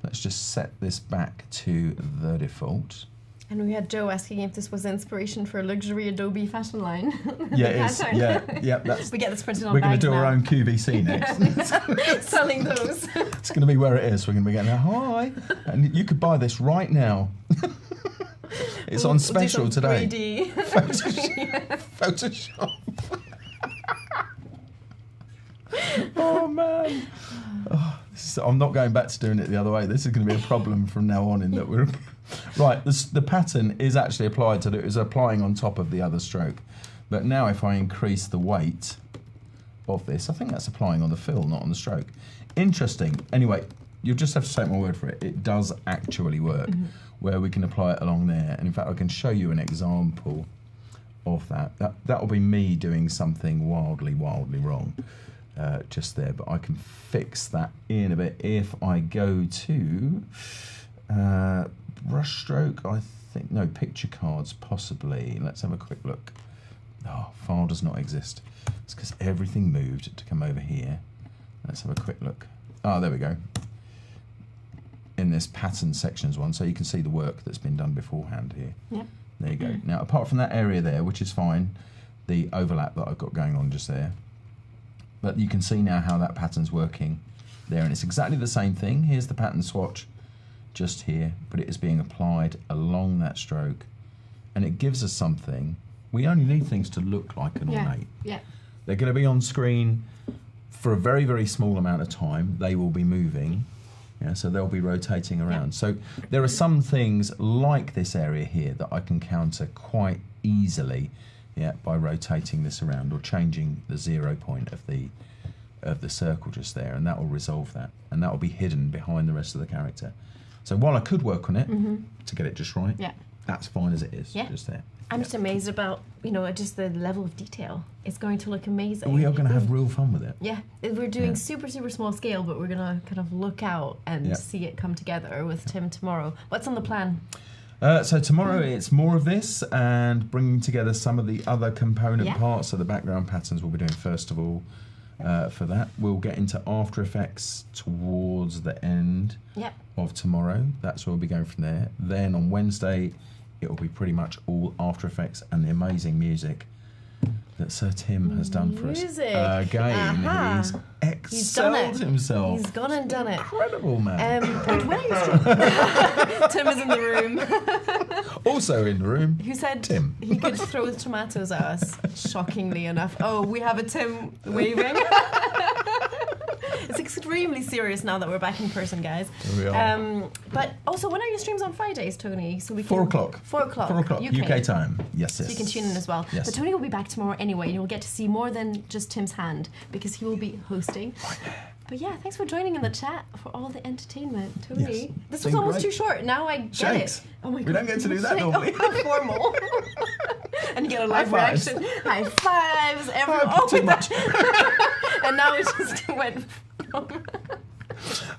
Let's just set this back to the default. And we had Joe asking if this was inspiration for a luxury Adobe fashion line. Yeah, it is. Yeah. That's, we get this printed on we're going to do now. our own QVC next. Selling those. It's going to be where it is. We're going to be getting hi. And you could buy this right now. It's on special today. 3D. Photoshop. Oh, man. Oh, I'm not going back to doing it the other way. This is going to be a problem from now on in that we're... Right, the pattern is actually applied to it. It's applying on top of the other stroke. But now if I increase the weight of this, I think that's applying on the fill, not on the stroke. Interesting. Anyway, you'll just have to take my word for it. It does actually work, where we can apply it along there. And in fact, I can show you an example of that. That'll be me doing something wildly, wildly wrong just there. But I can fix that in a bit if I go to... brush stroke, I think, no, picture cards, possibly. Let's have a quick look. Oh, file does not exist. It's because everything moved to come over here. Let's have a quick look. Oh, there we go. In this pattern sections one, so you can see the work that's been done beforehand here. Yep. There you go. Now, apart from that area there, which is fine, the overlap that I've got going on just there, but you can see now how that pattern's working there, and it's exactly the same thing. Here's the pattern swatch. Just here, but it is being applied along that stroke, and it gives us something. We only need things to look like an ornate. Yeah. They're going to be on screen for a very, very small amount of time. They will be moving, so they'll be rotating around. So there are some things like this area here that I can counter quite easily, by rotating this around or changing the 0 point of the circle just there, and that will resolve that, and that will be hidden behind the rest of the character. So while I could work on it to get it just right, that's fine as it is, just there. I'm just amazed about, just the level of detail. It's going to look amazing. We are going to have real fun with it. Yeah, we're doing super, super small scale, but we're going to kind of look out and see it come together with Tim tomorrow. What's on the plan? So tomorrow it's more of this and bringing together some of the other component parts. So the background patterns we'll be doing first of all. For that, we'll get into After Effects towards the end of tomorrow. That's where we'll be going from there. Then on Wednesday, it will be pretty much all After Effects and the amazing music that Sir Tim has done for us. Again, he's excelled himself. He's gone and done it. Incredible, man. Tim is in the room. Also in the room, who said Tim. He could throw tomatoes at us, shockingly enough. Oh, we have a Tim waving. It's extremely serious now that we're back in person, guys. Here we are. But also, when are your streams on Fridays, Tony? So we can 4 o'clock. 4 o'clock. 4 o'clock UK time. Yes. So you can tune in as well. Yes. But Tony will be back tomorrow anyway, and you'll get to see more than just Tim's hand because he will be hosting. But yeah, thanks for joining in the chat for all the entertainment, Tony. Yes. This was almost too short. Now I get it. Oh my God. We don't get to do that normally. How formal. And you get a live reaction. High fives. Everyone. Too much. And now it just went from...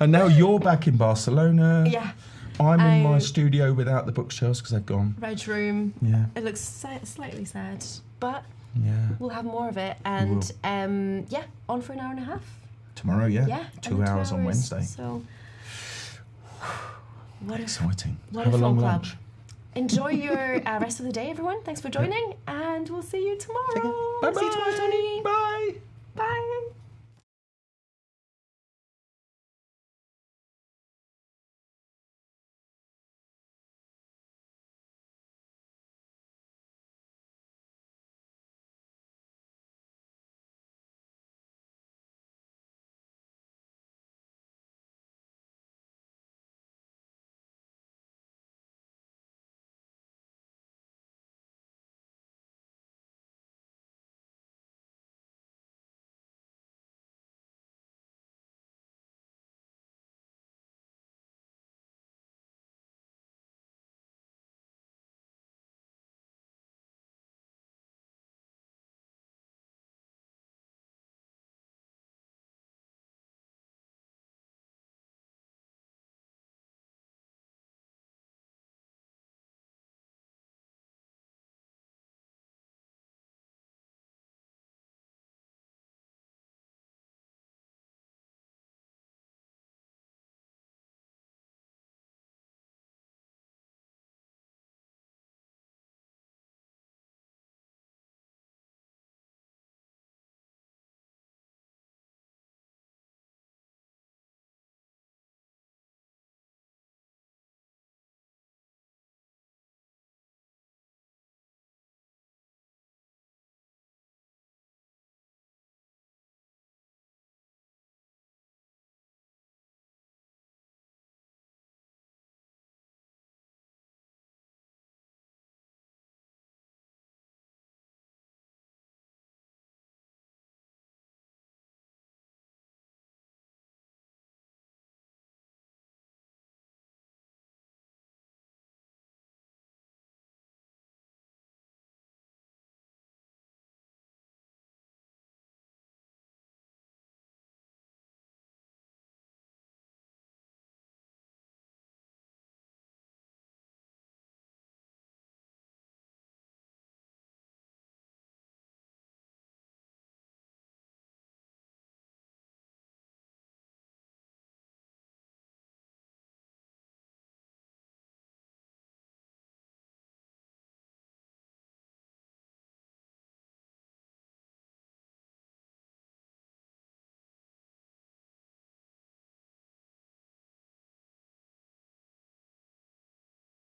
And now you're back in Barcelona. Yeah. I'm in my studio without the bookshelves because they've gone. Red room. Yeah. It looks slightly sad, but yeah, we'll have more of it. And yeah, on for an hour and a half. Tomorrow, yeah. Yeah. 2 hours on Wednesday. So, what exciting. What have a a long fun club. lunch. Enjoy your rest of the day, everyone. Thanks for joining, and we'll see you tomorrow. Bye bye. See you tomorrow, Tony. Bye. Bye.